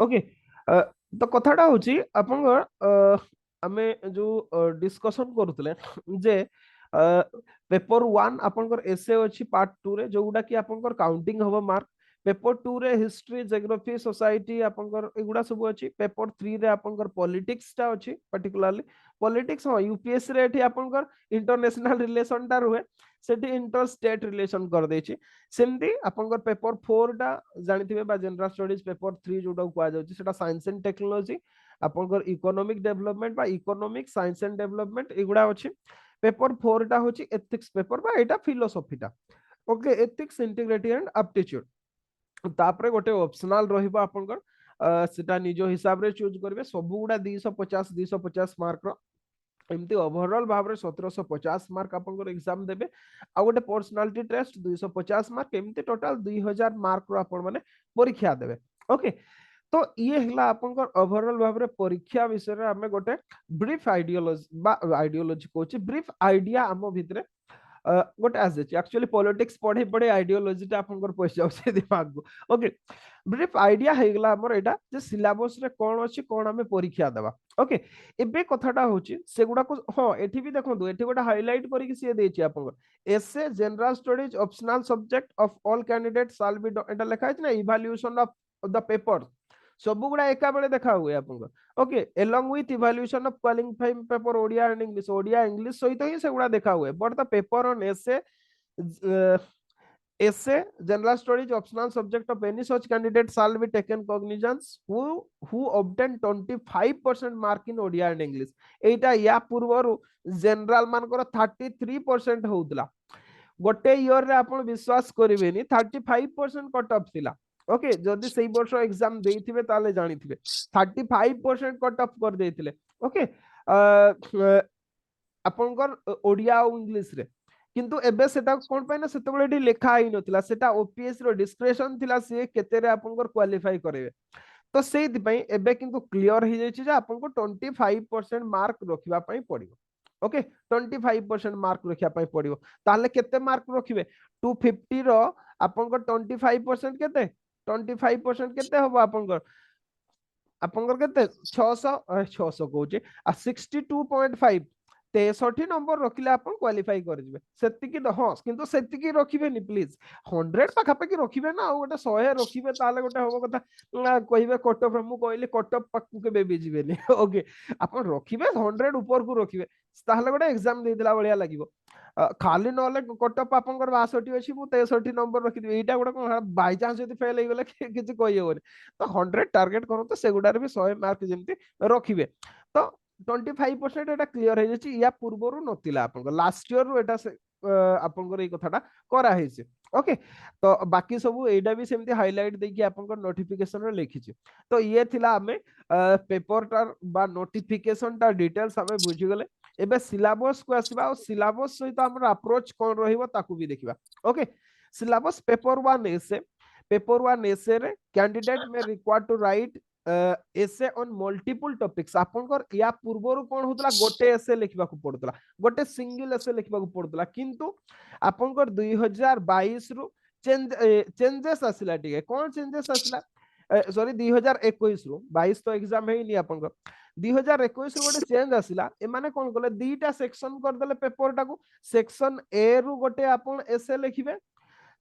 Okay. तो कथाटा होची आपन आमे जो डिस्कशन करूतले जे पेपर 1 आपनकर एसे अछि पार्ट 2 रे जोगुडा कि आपनकर काउंटिंग हबो मार्क। पेपर 2 रे हिस्ट्री ज्योग्राफी सोसाइटी आपनकर एगुडा सब अछि। पेपर 3 रे आपनकर पॉलिटिक्स टा अछि पर्टिकुलरली पॉलिटिक्स। हो यूपीएससी रे एठी आपनकर इंटरनेशनल रिलेशन टा रुहे सेठी इंटर स्टेट रिलेशन कर देछि। सेमती आपनकर पेपर 4 टा जानिथिबे बा जनरल स्टडीज पेपर 3 जोटा कुआ जाउछि सेटा साइंस एंड टेक्नोलॉजी आपनकर इकोनॉमिक डेवलपमेंट बा इकोनॉमिक साइंस एंड डेवलपमेंट एगुडा अछि। पेपर 4 टा होछि एथिक्स पेपर बा एटा फिलोसॉफी टा। Okay ethics integrity and aptitude तापरे गोटे ऑप्शनल रहिबो आपनकर सेटा निजो हिसाब रे चूज करबे सब गुडा 250 मार्क रो एमती ओवरऑल भाव में 1750 मार्क आपनकर एग्जाम देबे आ गोटे पर्सनालिटी टेस्ट 250 मार्क एमती टोटल 2000 मार्क रो आपण माने परीक्षा देबे। ओके तो ये हला आपनकर ओवरऑल भाव में परीक्षा विषय रे हमें गोटे ब्रीफ आइडियोलॉजी बा आइडियोलॉजी कोची ब्रीफ आइडिया हम भितरे गोटे आसे एक्चुअली पॉलिटिक्स पढ़े पढ़े आइडियोलॉजी टा आपनकर पइस जाउछे दिमाग को। ओके ब्रीफ आइडिया हेगला हमर एटा जे सिलेबस रे कोन अछि कोन हमें परीक्षा देबा। ओके एबे कथाटा होची सेगुडा को हां एठी भी देखंतु एठी गोटा हाइलाइट करी कि से देछि आपनकर एसे general studies optional subject of all candidate shall be एटा लिखा है ना इवैल्यूएशन ऑफ द पेपर सब गुडा एका बेले देखा हुए आपनकर। Okay along with evaluation of qualifying paper Odia and English Odia English सहित ही सेगुडा देखा हुए but the paper on essay essay general studies optional subject of any such candidate shall be taken cognizance who obtain 25% mark in odia and english एटा या पूर्वरु general मानकर 33% होउतला गोटे year रे आपण विश्वास करिवेनी 35% cut off थिला। ओके जदि सेई वर्ष एग्जाम देइथिबे ताले जानिथिबे 35% कट ऑफ कर देइथिले। ओके आपनकर ओडिया और इंग्लिश रे किंतु एबे सेटा कोन पाइ ना सेते बेले लेखा आइ नथिला सेटा ओपीएस रो डिस्क्रिप्शन थिला से केते रे आपनकर क्वालिफाई करेबे तो सेति पई एबे किंतु क्लियर हो जाय जे आपनको 25% मार्क रखिबा पई पड़िबो। ओके 25% मार्क रखिया पई पड़िबो ताले केते मार्क रखिबे 250 रो आपनकर 25% केते 25% केते होबो आपनकर आपनकर केते 600 600 कहूचे आ 62.5 63 नंबर रखिले आपण क्वालिफाई करजिबे सेतिकी हाँ किंतु सेतिकी रखिबेनी प्लीज 100 पाखापाखि रखिबे ना गोटे 100 रखिबे ताले गोटे हबो कथा कहिबे कटअफ मु कहले कटअफ पाखु के बेबी जिबेनी। ओके आपण रखिबे 100 ऊपर को रखिबे ताले गोटे एग्जाम देदिला बलिया लागिबो खाली नले कटअफ आपनकर 62 अछि मु 63 नंबर रखि दिबे एटा गोटे कोन बाय चांस जदि फेल हे गेले किछि कहि होबे तो 100 टार्गेट करन तो सेगुडार भी 100 मार्क जेमति रखिबे तो 25% एटा क्लियर हो जाछि या पूर्वरु नतिला आपन लास्ट ईयर रु एटा आपनकर এই কথাটা করা হয়েছে। ओके तो बाकी सब एटा भी सेमती हाइलाइट देकी आपनकर नोटिफिकेशन रे लिखिछि तो ये थिला हमें पेपर टार बा नोटिफिकेशन टा डिटेल्स हमें बुझी गले एबे सिलेबस को आसीबा और सिलेबस सहित हमर अप्रोच कोन रहिबो ताकू भी देखिबा। Okay syllabus paper 1 essay paper 1 essay रे कैंडिडेट में required to write essay on multiple topics आपनकर या पूर्वरु कोन होतला गोटे एसे लिखबा को पड़तला गोटे सिंगल एसे लिखबा को पड़तला किंतु आपनकर 2022 रु चेंजेस आसिला ठीक है कोन चेंजेस आसिला सॉरी 2021 रु 22 तो एग्जाम है नहीं आपनकर 2021 रु गोटे चेंज आसिला ए माने कोन कले दीटा सेक्शन कर देले पेपर टाको सेक्शन ए रु गोटे आपन एसे लिखिबे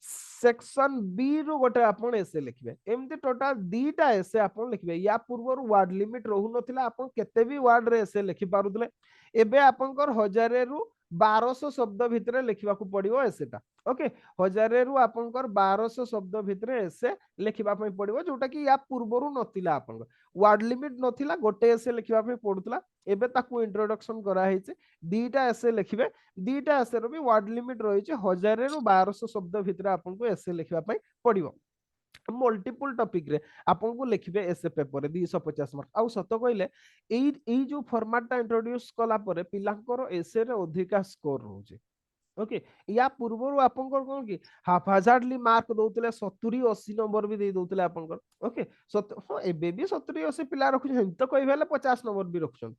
सेक्शन बी रु गोटे आपण एसे लिखबे एमती टोटल दीटा एसे आपण लिखबे या पूर्व वर्ड लिमिट रहु नथिला आपण केते भी वर्ड रे एसे लिखि पारुतले एबे आपनकर 1000 रु 1200 शब्द भितरे लिखिबा को पड़िबो एसेटा। ओके 1000 रु आपनकर 1200 शब्द भितरे एसे लिखिबा पई पड़िबो जोटा कि या पूर्वरु नथिला आपनकर वर्ड लिमिट नथिला गोटे एसे लिखिबा पई पडुतला एबे ताकू इंट्रोडक्शन करा हेचे दीटा एसे लिखिबे दीटा एसे रो भी वर्ड लिमिट रही है 1000 रु 1200 शब्द भितर आपको एसे लिखा पड़ो मल्टीपल टॉपिक रे आपन को लिखबे एसे पेपर रे 250 मार्क आउ सत कहले एई जो फॉर्मेट टा इंट्रोड्यूस कला परे पिलांकर एसे रे अधिका स्कोर रहउचे। ओके या पूर्वरु आपनकर कोन की हाफ हाजार्डली मार्क दउतले 70 80 नंबर भी दे दउतले आपनकर। ओके हां एबे भी 70 80 पिला रखु तो कहि भेले 50 नंबर भी रखुछन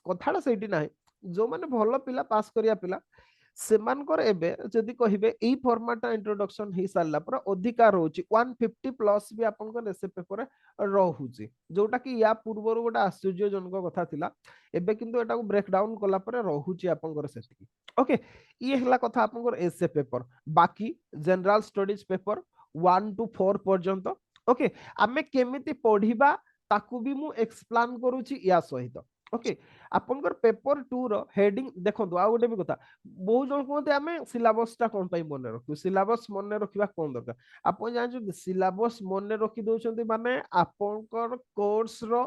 कथाडा सेठी नाही जो माने भलो पिला पास करिया पिला सेमानकर एबे जदि कहिबे एई फॉर्मेट इंट्रोडक्शन ही सारला पर अधिकार होची 150 प्लस भी आपनकर एसे पेपर रहुची जोटा कि या पूर्वरु गोटा आश्चर्यजनक कथा थिला एबे किंतु एटा को ब्रेक डाउन कला पर रहुची आपनकर सेठी ओके ये हला कथा आपनकर एसे पेपर बाकी जनरल स्टडीज पेपर 1 टू 4 पर्यंत ओके आमे केमिति पढिबा ताकू भी मु एक्सप्लेन करूची या सहित ओके आपनकर पेपर 2 रो हेडिंग देखंतु आ गोटे भी कथा बहु जन कहते आमे सिलेबस टा कोन पई मने रखु सिलेबस मने रखिबा कोन दरकार आपन जान सिलेबस मने रखि दोछंती माने आपनकर कोर्स रो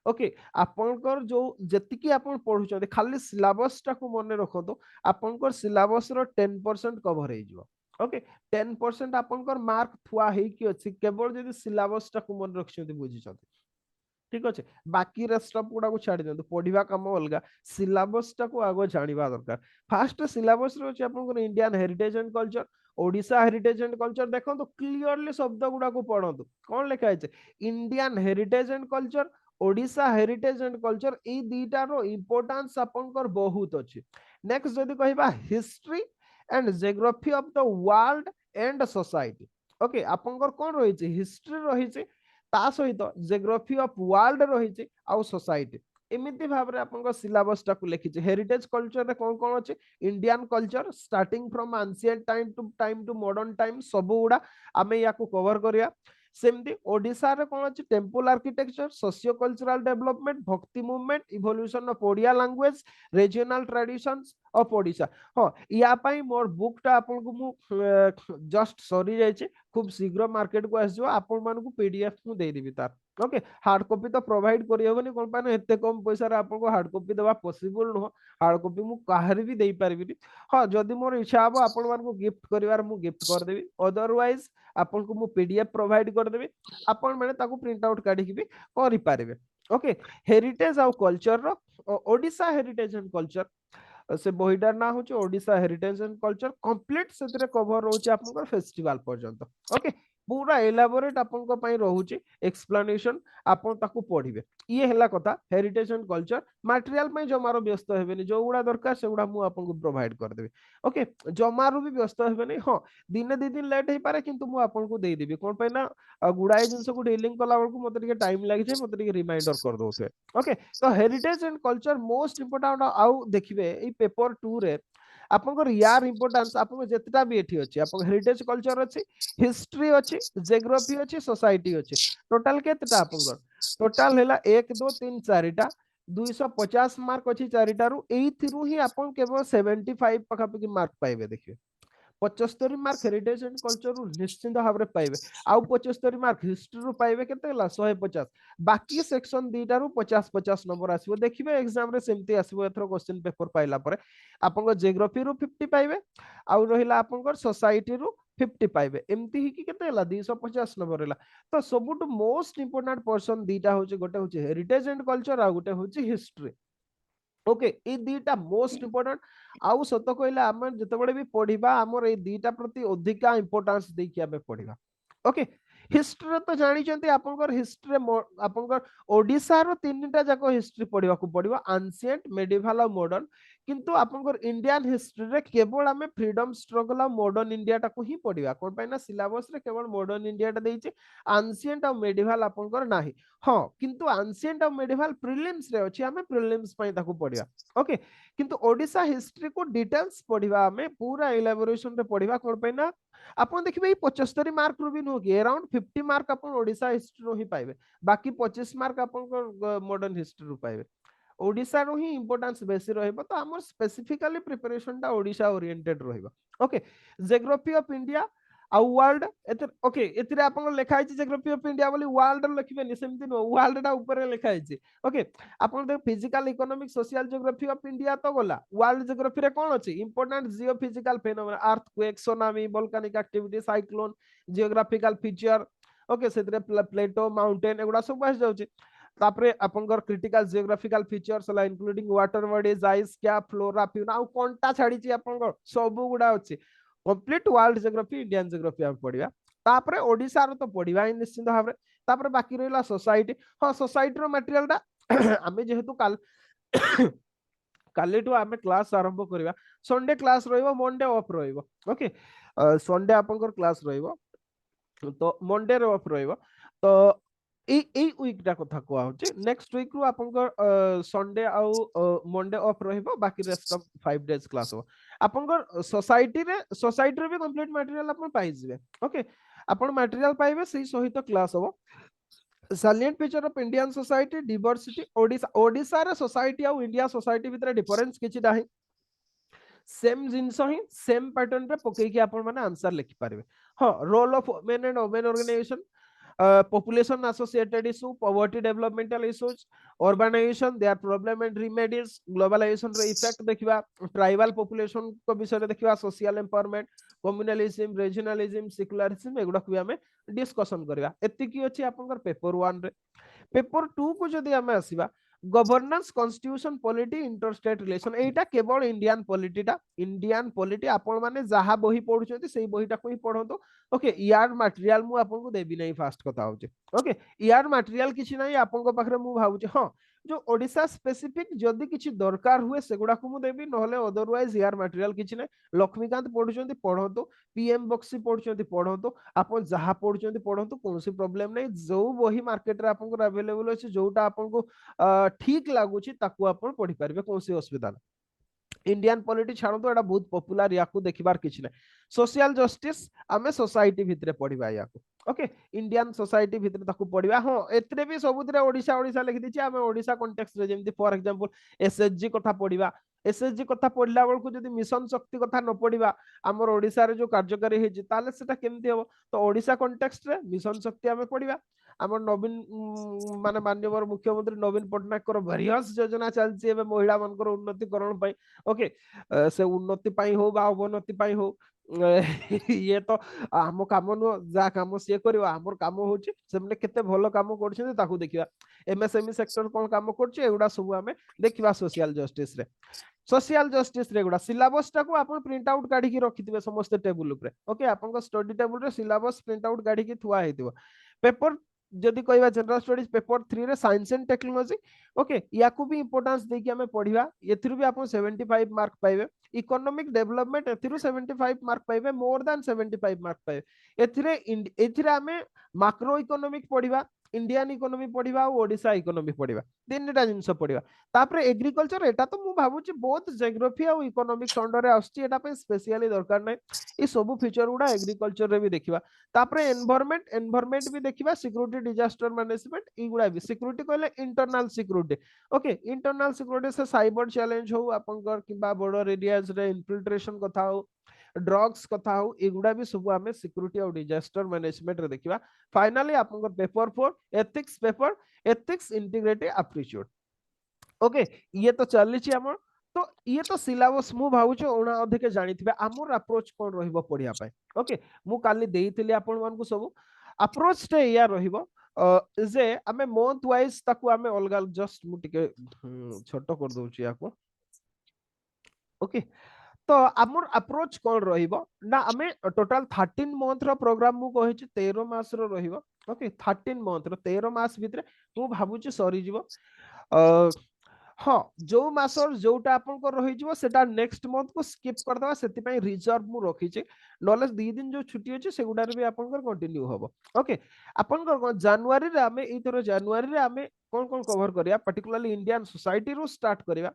ओके आपनकर जो जतिकी आपन पढुछंती खाली सिलेबस टा को मने रखतो आपनकर सिलेबस रो 10% कवर हे जिवो ओके 10% आपनकर मार्क थुआ हे कि अछि केवल जदि सिलेबस टा को मने रखछंती बुझिछंती ठीक अच्छे बाकी रेस्ट ऑफ गुडा को छाड़ी दियंतु पढ़िबा काम अलगा सिलेबस टा को आगो जानिबा दरकार फास्ट सिलेबस रो अछि आपन Indian heritage and culture Odisha heritage and culture देखो तो क्लियरली शब्द गुडा को पढंतु कोन लिखा है Indian heritage and culture Odisha heritage and culture ए दीटा रो इंपोर्टेंस आपनकर बहुत अछि नेक्स्ट जदी कहिबा history and geography of the world and society okay आपनकर कोन रहिछि हिस्ट्री रहिछि ता सहित जियोग्राफी ऑफ वर्ल्ड रहिछि आउ सोसाइटी एमिति भाबरे आपन सिलेबस टाकू लिखिछि हेरिटेज कल्चर रे कोन कोन अछि Indian culture starting from ancient time to modern time सब गुडा आमे याकू कवर करिया सेमती ओडिसा रे कोन अछि temple architecture socio cultural development bhakti movement evolution of Odia language regional traditions of Odisha हां या पई मोर बुक टा आपन को मु जस्ट सॉरी जायछि खूब शीघ्र मार्केट को आसजो आपन मान को पीडीएफ मु दे देबी तार ओके हार्ड कॉपी तो प्रोवाइड करि होबनी कोन पाने एते कम पैसा रे आपन को हार्ड कॉपी देबा पॉसिबल न हार्ड कॉपी मु काहर भी देई पारबी हां जदी मोर इच्छा हबो आपन मान को गिफ्ट करिवार मु गिफ्ट कर देबी अदरवाइज आपन को मु पीडीएफ प्रोवाइड कर देबी आपन माने ताको प्रिंट आउट काढी के भी करि पारबे ओके हेरिटेज और कल्चर रो ओडिशा हेरिटेज एंड कल्चर से बहिडार ना होचे Odisha heritage and culture complete सेतरे कवर होचे आपनकर फेस्टिवल पर्यंत ओके पूरा एलाबोरेट आपन पई रहूची एक्सप्लेनेशन आपन ताकू पढिबे ये हला कथा हेरिटेज एंड कल्चर मटेरियल पई जमारो व्यस्त हेबेनी जो गुडा दरकार से गुडा मु आपन को प्रोवाइड कर देबे ओके जमारो भी व्यस्त हेबेनी हां दिन दि दिन लेट हे पारे किंतु मु आपन को दे देबी कोन पई ना गुडाए जिंस को डीलिंग कला बळकू मते टिके टाइम लागि छै मते टिके रिमाइंडर कर दोथे ओके तो heritage and culture most important आउ देखिबे ए पेपर 2 रे आपनकर यार इंपोर्टेंस आपन जेतटा भी एठी अछि आपन हेरिटेज कल्चर अछि हिस्ट्री अछि जियोग्राफी अछि सोसाइटी अछि टोटल केतटा आपनकर टोटल हैला 1 2 3 4टा 250 मार्क अछि चारिटारु एइथिरु ही आपन केवल 75 पखा पखी मार्क पाइबे देखिए 75 मार्क हेरिटेज एंड कल्चर रु निश्चिंत भाबरे पाइबे आउ 75 मार्क हिस्ट्री रु पाइबे केते हला 150 बाकी सेक्शन दीटा रु 50 50 नंबर आसीबो देखिबे एग्जाम रे सेमती आसीबो एथरो क्वेश्चन पेपर पाइला परे आपन जियोग्राफी रु 50 पाइबे आउ रहिला आपन सोसाइटी रु 50 पाइबे एमती ही कि केते हला 250 नंबर हला तो सबुटु मोस्ट इंपोर्टेंट पर्सन दीटा होचे गोटे होचे हेरिटेज एंड कल्चर आ गोटे होचे हिस्ट्री ओके ए दीटा मोस्ट इंपोर्टेंट आउ सत कहले आम जतबे भी पढ़िबा हमर ए दीटा प्रति अधिका इंपोर्टेंस देकी आमे पढ़िबा ओके हिस्ट्री तो जानी चंती आपनकर हिस्ट्री आपनकर ओडिसा रो तीनटा जाको हिस्ट्री पढ़िबा को पड़िबो एंशिएंट मेडिवल और मॉडर्न किंतु आपनकर इंडियन हिस्ट्री रे केवल आमे फ्रीडम स्ट्रगल और मॉडर्न इंडिया टा को ही पढ़िबा कोन पाइना सिलेबस रे केवल मॉडर्न इंडिया टा देइचे एंशिएंट और मेडिवल आपनकर नाही हां किंतु एंशिएंट और मेडिवल प्रीलिम्स रे अछि आमे प्रीलिम्स पई ताको पढ़िबा ओके किंतु ओडिसा हिस्ट्री को डिटेल्स पढ़िबा आमे पूरा एलाबोरेशन रे पढ़िबा कोन पाइना आपन देखिबे 75 मार्क रु भी नो कि अराउंड 50 मार्क अपन ओडिसा हिस्ट्री रो ही पाइबे बाकी 25 मार्क अपन को मॉडर्न हिस्ट्री रो पाइबे ओडिसा रो ही इंपोर्टेंस बेसी रहइबो तो हमर स्पेसिफिकली प्रिपरेशन टा ओडिसा ओरिएंटेड रहइबो ओके जियोग्राफी ऑफ इंडिया आ वर्ल्ड एते ओके एतिरे आपन लेखा आइछि जियोग्राफी ऑफ इंडिया बोली वर्ल्ड लिखबे नि सेमति नो वर्ल्ड टा ऊपर लेखा आइछि ओके आपन देख physical economic social geography of India तो गोला वर्ल्ड जियोग्राफी रे कोन अछि important geophysical phenomena earthquake tsunami volcanic activity cyclone geographical feature okay सेतरे प्लेटो माउंटेन एगुडा सब बस जाउछि तापरे आपनकर क्रिटिकल जियोग्राफिकल फीचर्स ला including water bodies ice cap flora fauna आ कोनटा छाडी छि आपनकर सब गुडा अछि complete world geography Indian geography हम पढिबा तापरे ओडिसा रो तो पढिबा निश्चित भाबरे तापरे बाकी रहिला सोसाइटी हां सोसाइटी रो मटेरियल दा हमें जेहेतु काल कालीठू आम क्लास आरंभ करवा संडे क्लास रहिबो मंडे ऑफ रहिबो ओके संडे आपनकर क्लास रहिबो तो मंडे रे ऑफ रहिबो तो এই উইকটা কথা কোয়া হচ্ছে নেক্সট উইক রু আপনकर संडे आउ मंडे ऑफ रहिबो बाकी रेस्ट ऑफ 5 डेज क्लास हो आपनकर सोसाइटी रे भी कंप्लीट मटेरियल आपन पाइ जिवे ओके आपन मटेरियल पाइबे सेही सहित क्लास हो salient feature of Indian society diversity Odisha रे सोसाइटी आउ इंडिया सोसाइटी भितर डिफरेंस किछि नाही सेम जिनस ही सेम पैटर्न रे पकई के आपण माने आंसर लिखि पारिबे हां role of women and women organization population associated issue poverty developmental issues urbanization their problem and remedies globalization रे इफेक्ट देखिबा ट्राइबल पॉपुलेशन को विषय रे देखिबा social empowerment communalism regionalism secularism एगुडा को हमें डिस्कशन करबा एति की अछि आपनकर पेपर 1 रे पेपर 2 को जदि हमें आसीबा governance constitution polity interstate relation एटा केवल इंडियन पॉलिटी आपण माने जहा बही पढुछथि सेही बहीटा को ही पढंतो ओके यार मटेरियल मु आपन को देबी नहीं फास्ट कथा होचे ओके यार मटेरियल किछि नहीं आपन को पाखरे मु भाबुचे हां जो ओडिसा स्पेसिफिक जदि किछि दरकार हुए सेगुडा को मु देबी नहले अदरवाइज यार मटेरियल किछि नहीं लक्ष्मीकांत पढुछथि पढंतो पीएम बक्सी पढुछथि पढंतो आपन जहा पढुछथि पढंतो कोनसी प्रॉब्लम नहीं जो बही मार्केट रे आपन को अवेलेबल अछि जोटा आपन को ठीक लागुछि ताकू आपन पढि पारबे कोनसी असुविधा ना इंडियन पॉलिटी छाड़ो तो एटा बहुत पॉपुलर याकू देखिबार किछि नै सोशल जस्टिस आमे सोसाइटी भितरे पढिबा याकू ओके इंडियन सोसाइटी भितरे ताकू पढिबा हां एतरे भी सबुतरे ओडिसा ओडिसा लिखि दिछि आमे ओडिसा कॉन्टेक्स्ट रे जेमति फॉर एग्जांपल एसएचजी कथा पढिबा एसएचजी कथा पढला बेल को जदि मिशन शक्ति कथा न पढिबा हमर ओडिसा रे जो कार्यकारी हे जे ताले सेटा केमति हो तो ओडिसा कॉन्टेक्स्ट रे मिशन शक्ति आमे पढिबा आमर नवीन माने माननीय मुख्यमंत्री नवीन पटनायक कर वेरियस योजना चलछि एबे महिला मानकर उन्नतिकरण पई ओके से उन्नति पाई हो बा अवनति पाई हो ये तो आम काम नु जा काम से करियो हमर काम होछि सेमने केते भलो काम करछन ताकू देखिबा एमएसएमई सेक्टर कोन काम करछि एगुडा सब हमें देखिबा सोशल जस्टिस रे गुडा सिलेबस टाको आपण प्रिंट आउट काढी की रखिथिबे समस्त टेबल ऊपर ओके आपण को स्टडी टेबल रे सिलेबस प्रिंट आउट काढी की थुआ हेतिबो पेपर जदि कहबा जनरल स्टडीज पेपर 3 रे साइंस एंड टेक्नोलॉजी ओके याकू भी इंपोर्टेंस देकी हमें पढिबा एथिरु भी आपण 75 मार्क पाइबे इकोनॉमिक डेवलपमेंट एथिरु 75 मार्क पाइबे मोर देन 75 मार्क पाइबे एथिरे हमें मैक्रो इकोनॉमिक पढिबा इंडियन इकोनॉमी पढिबा और ओडिसा इकोनॉमी पढिबा तीनटा जिंस पढिबा तापर एग्रीकल्चर एटा तो मु भाबुची बहुत जियोग्राफी और इकोनॉमिक्स अंडर रे आस्ती एटा पे स्पेशली दरकार नै ई सब फीचर गुडा एग्रीकल्चर रे भी देखिबा तापर एनवायरनमेंट भी देखिबा सिक्योरिटी डिजास्टर मैनेजमेंट ई गुडा भी सिक्योरिटी कहले internal security okay internal security से साइबर चैलेंज हो आपनकर किबा बॉर्डर एरियाज रे इन्फिल्ट्रेशन कथा हो ड्रग्स कथा हो एगुडा भी सब हमें सिक्योरिटी और डिजास्टर मैनेजमेंट रे देखिबा फाइनली आपनकर paper 4 ethics integrated aptitude okay ये तो चली छी हमर तो ये तो सिलेबस मु भाउछ ओना अधिक जानिथिबे हमर अप्रोच कोन रहिबो पढिया पाए ओके मु काली देइथिली आपन मानकु सब अप्रोच टे या रहिबो जे हमें मंथ वाइज ताकू हमें अलग जस्ट मु टिके छोटो कर दोची याको ओके तो आमर अप्रोच कौन रहिबो ना हमें टोटल 13 मंथ रो प्रोग्राम मु कहि छी 13 मास रो रहिबो ओके 13 मंथ रो 13 मास भितरे मु भाबु छी सरी जीवो हाँ जो मासर जोटा आपन को रहि जीवो सेटा नेक्स्ट मंथ को स्किप कर दवा सेति पई रिजर्व मु रखि छी नॉलेज 2 दिन जो छुट्टी अछि सेगुडार भी आपन को कंटिन्यू होबो ओके आपन को जनवरी रे हमें ई थरो जनवरी रे हमें कोन कोन कवर करिया पर्टिकुलरली इंडियन सोसाइटी रो स्टार्ट करिया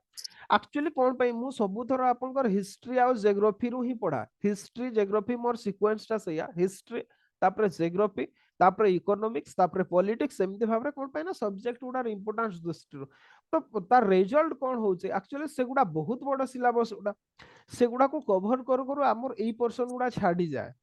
एक्चुअली कोन पई मु सबु थरो आपन को हिस्ट्री आ जियोग्राफी रो ही पढा हिस्ट्री जियोग्राफी मोर सीक्वेंस ता सया हिस्ट्री तापर जियोग्राफी तापर इकोनॉमिक्स तापर पॉलिटिक्स एमती भाबरे कोन पई ना सब्जेक्ट गुडा इंपोर्टेंस दृष्टि तो तार रिजल्ट कोन होचे एक्चुअली सेगुडा बहुत बड़ सिलेबस गुडा सेगुडा को कवर करू करू हमर एई पोर्शन गुडा छाडी जाय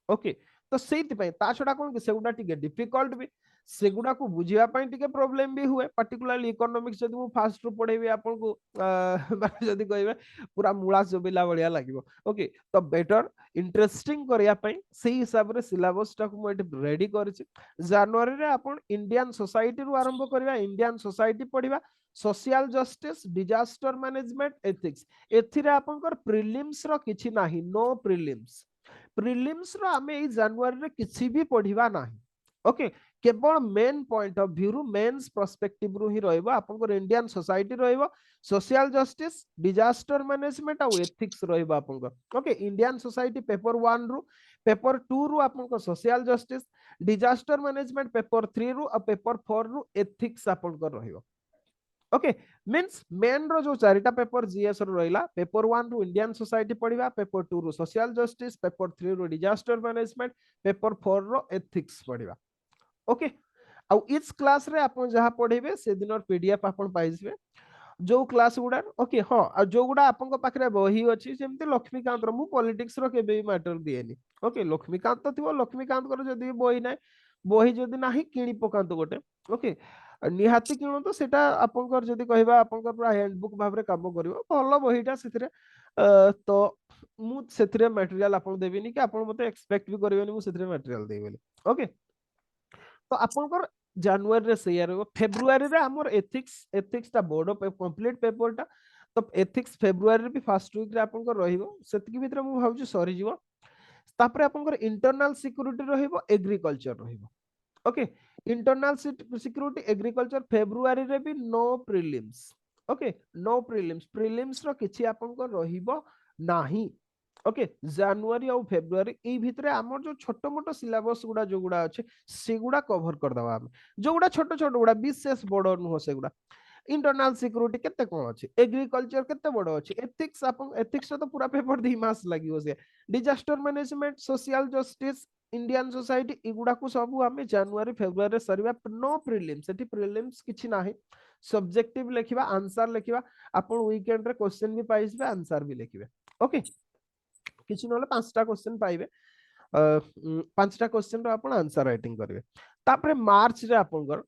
ओके तो सेति पई ता छडा कोन के सेगुडा टिके डिफिकल्ट भी सेगुडा को बुझिया पई टिके प्रॉब्लम भी हुए पर्टिकुलरली इकोनॉमिक्स जदि मु फास्ट रु पढेबे आपन को माने जदि कहबे पूरा मूला जोबिला बढ़िया लागिवो ओके तो बेटर इंटरेस्टिंग करिया पई सेही हिसाब रे सिलेबस टा को मु एटी रेडी करछि जनवरी रे आपन इंडियन सोसाइटी रु आरंभ करबा इंडियन सोसाइटी पढिबा social justice disaster management ethics एथिरे आपनकर प्रीलिम्स रो किछि नाही नो प्रीलिम्स रो हमें ई जनवरी रे किछि भी पढिबा नाही ओके केवल मेन पॉइंट ऑफ व्यू रु मेन्स पर्सपेक्टिव रु ही रहइबो आपनकर इंडियन सोसाइटी रहइबो सोशल जस्टिस डिजास्टर मैनेजमेंट आ एथिक्स रहइबो आपनकर ओके इंडियन सोसाइटी पेपर 1 रु पेपर 2 रु आपनकर social justice disaster management paper 3 रु आ पेपर 4 रु एथिक्स आपनकर रहइबो ओके मींस मेन रो जो चारिटा पेपर जीएस रो रहिला पेपर 1 रु इंडियन सोसाइटी पढिबा पेपर 2 रु सोशल जस्टिस पेपर 3 रु डिजास्टर मैनेजमेंट पेपर 4 रो एथिक्स पढिबा ओके आ इच क्लास रे आपण जहा पढेबे से दिनर पीडीएफ आपण पाइबे जो क्लास गुडा ओके हां आ जो गुडा आपण पाखरे बही अछि जेमते लक्ष्मीकांत रो मु पॉलिटिक्स रो केबे मैटर दिएनी ओके लक्ष्मीकांत तो थिबो लक्ष्मीकांत कर जदी बही नै बही जदी नाही किणी पकांत गोटे ओके निहाती किणतो सेटा आपनकर जदी कहबा आपनकर पूरा हैंडबुक भाबरे काम करिवो भलो बहीटा सेथिरे तो मु सेथिरे मटेरियल आपन देबिनी कि आपन मते एक्सपेक्ट भी करिवेनी मु सेथिरे मटेरियल देबे बोली ओके तो आपनकर जनवरी रे सेया रहबो फेब्रुआरी रे हमर एथिक्स ता बोर्ड कंप्लीट पेपर ता तो एथिक्स फेब्रुआरी रे भी फर्स्ट वीक रे आपनकर रहिबो सेतिकी भितरे मु भाबुची सरी जीवो तापरे आपनकर इंटरनल सिक्योरिटी रहिबो एग्रीकल्चर रहिबो okay internal security agriculture February रे भी no prelims okay no prelims prelims रो किछि आपनकर रहिबो नाही ओके जनवरी और फेब्रुआरी ई भितरे हमर जो छोटो मोटो सिलेबस गुडा जो गुडा अछि सेगुडा कवर कर दवा हम जो गुडा छोटो छोटो गुडा विशेष बड़ न हो सेगुडा इंटरनल सिक्योरिटी केते कोन अछि एग्रीकल्चर केते बड़ अछि एथिक्स आपन एथिक्स तो पूरा पेपर 2 मास लागियो से disaster management social justice Indian society इगुडा को सब हमें जनवरी फेब्रुआरी सरीबा नो प्रीलिम्स सेठी प्रीलिम्स किछि नाही सब्जेक्टिव लेखिबा आंसर लेखिबा आपन वीकेंड रे क्वेश्चन भी पाइबे आंसर भी लेखिबे ओके किछि नले पांचटा क्वेश्चन पाइबे पांचटा क्वेश्चन रो आपन आंसर राइटिंग करिवे तापरे मार्च रे आपनकर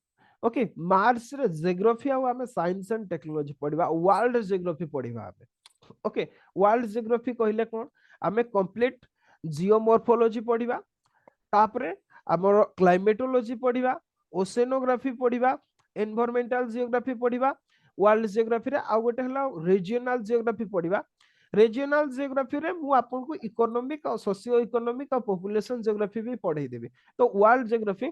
ओके मार्च रे जियोग्राफी आ हमें साइंस एंड टेक्नोलॉजी पढिबा वर्ल्ड जियोग्राफी पढिबा हमें ओके वर्ल्ड जियोग्राफी कहले कोन हमें कंप्लीट जियोमॉर्फोलॉजी पढिबा तापरे हमर क्लाइमेटोलॉजी पढिबा ओसेनोग्राफी पढिबा एनवायरमेंटल जियोग्राफी पढिबा वर्ल्ड जियोग्राफी रे आ गोटे हला रीजनल जियोग्राफी पढिबा रीजनल जियोग्राफी रे मु आपन को इकोनॉमिक और सोशियो इकोनॉमिक और पॉपुलेशन जियोग्राफी भी पढाई देबी तो वर्ल्ड जियोग्राफी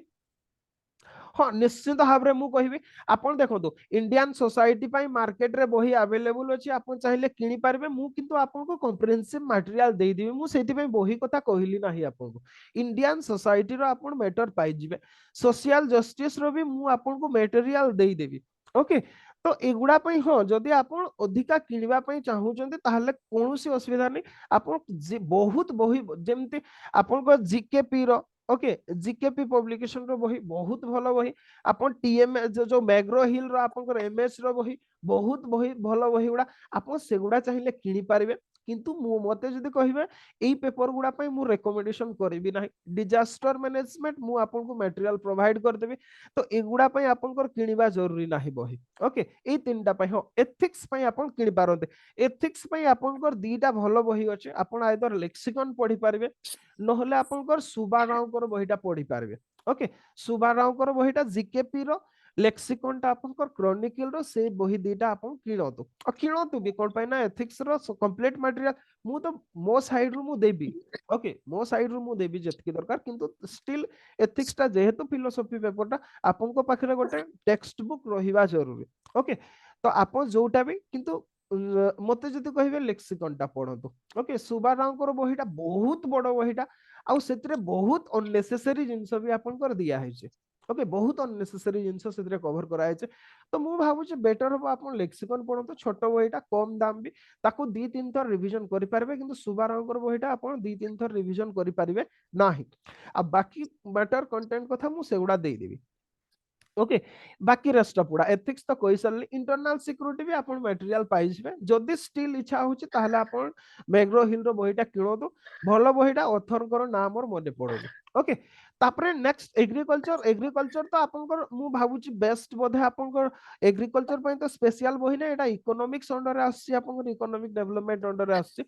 हाँ निश्चित भाव में मुझे आपन देखो इंडियन सोसाइटी पाई मार्केट रे बही अवेलेबल अछि आपन चाहिले किनि पारबे मु किंतु आपन को कॉम्प्रिहेंसिव मटेरियल दे देबी मु सेति पई बही कथा कहली नाही आपन को इंडियन सोसाइटी रो आपन मैटर पाई जिवे सोशल जस्टिस रो भी मु आपन को मटेरियल दे देबी ओके तो एगुडा पई हाँ जदि आपन अधिका किनिबा पई चाहूचंते ताहले कोनोसी असुविधा नै आपन बहुत बही जेमते आपन को जीकेपी रो ओके जीकेपी पब्लिकेशन रो बही बहुत भलो बही आपन टीएम जो मैग्रो हिल रो आपन को एमएस रो बही बहुत बही भलो बही गुडा आपन सेगुडा चाहिले किनि पारिबे किंतु मु मते जदी कहिबे एई पेपर गुडा पई मु रिकमेंडेशन करबी नाही डिजास्टर मैनेजमेंट मु आपन को मटेरियल प्रोवाइड कर देबी तो एगुडा पई आपन को किनिबा जरूरी नाही बही ओके एई तीनटा पई हो एथिक्स पई आपन किनि पारंते एथिक्स पई आपन को दीटा भलो बही अछि आपन आइदर लेक्सिकन पढी पारिबे नहले आपन सुबा राव बहीटा पढ़ी पारे ओके सुबा राव बहीटा जीकेपी रो लेक्सिकन टा आपन क्रॉनिकल रो से बही दीटा आपन किणतु किणतु भी कोन पाइना एथिक्स रो कंप्लीट मटेरियल मु तो मो साइड रो मु देबी ओके मो साइड रो मु देबी जतकी दरकार किंतु स्टिल एथिक्स टा जेहेतु फिलोसॉफी पेपर टा आपन को पाखरे गोटे टेक्स्ट बुक रहिबा जरूरी ओके तो आपन जोटा भी किंतु मते जदि कहिबे लेक्सिकन टा पढंतु ओके सुबा राव बहीटा बहुत बड़ बहीटा आउ सेतरे बहुत अननेसेसरी जिंस भी आपन कर दिया है छे ओके बहुत अननेसेसरी जिंस सेतरे कवर करा है छे तो मु भाबु छे बेटर हो आपन लेक्सिकन पढंतु छोटो बहीटा कम दाम भी ताको 2-3 थर रिवीजन करि पारबे किंतु सुबा राव बहीटा आपन 2-3 थर रिवीजन करि पारबे नाही आ बाकी मैटर कंटेंट कथा मु सेगुडा देई देबी ओके बाकी रेस्ट ऑफ पूरा एथिक्स तो कोई सरली इंटरनल सिक्योरिटी भी आपण मटेरियल पाइबे जदि स्टिल इच्छा होची ताहले आपण मैग्रो हिल रो बहीटा किणोतो भलो बहीटा ऑथर कर नाम और मने पड़ोनी ओके तापरे नेक्स्ट एग्रीकल्चर तो आपनकर मु भाबुची बेस्ट बोधे आपनकर एग्रीकल्चर पय तो स्पेशल बही ना एटा इकोनॉमिक्स अंडर रे आसी आपनकर इकोनॉमिक डेवलपमेंट अंडर रे आसी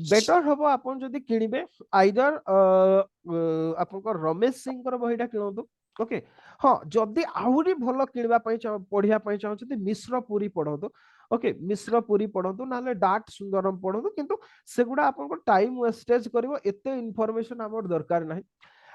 बेटर हबो आपन जदि किनिबे आइदर आपनकर रमेश सिंह कर बहीटा किणोतो ओके हाँ जदि आहुरी भलो किनिबा पय पढिया पय चाहउछथि मिश्र पुरी पढंतु ओके मिश्र पुरी पढंतु नाले डाट सुंदरम पढंतु किंतु सेगुडा आपन को टाइम वेस्टेज करिवो एते इंफॉर्मेशन हमर दरकार नाही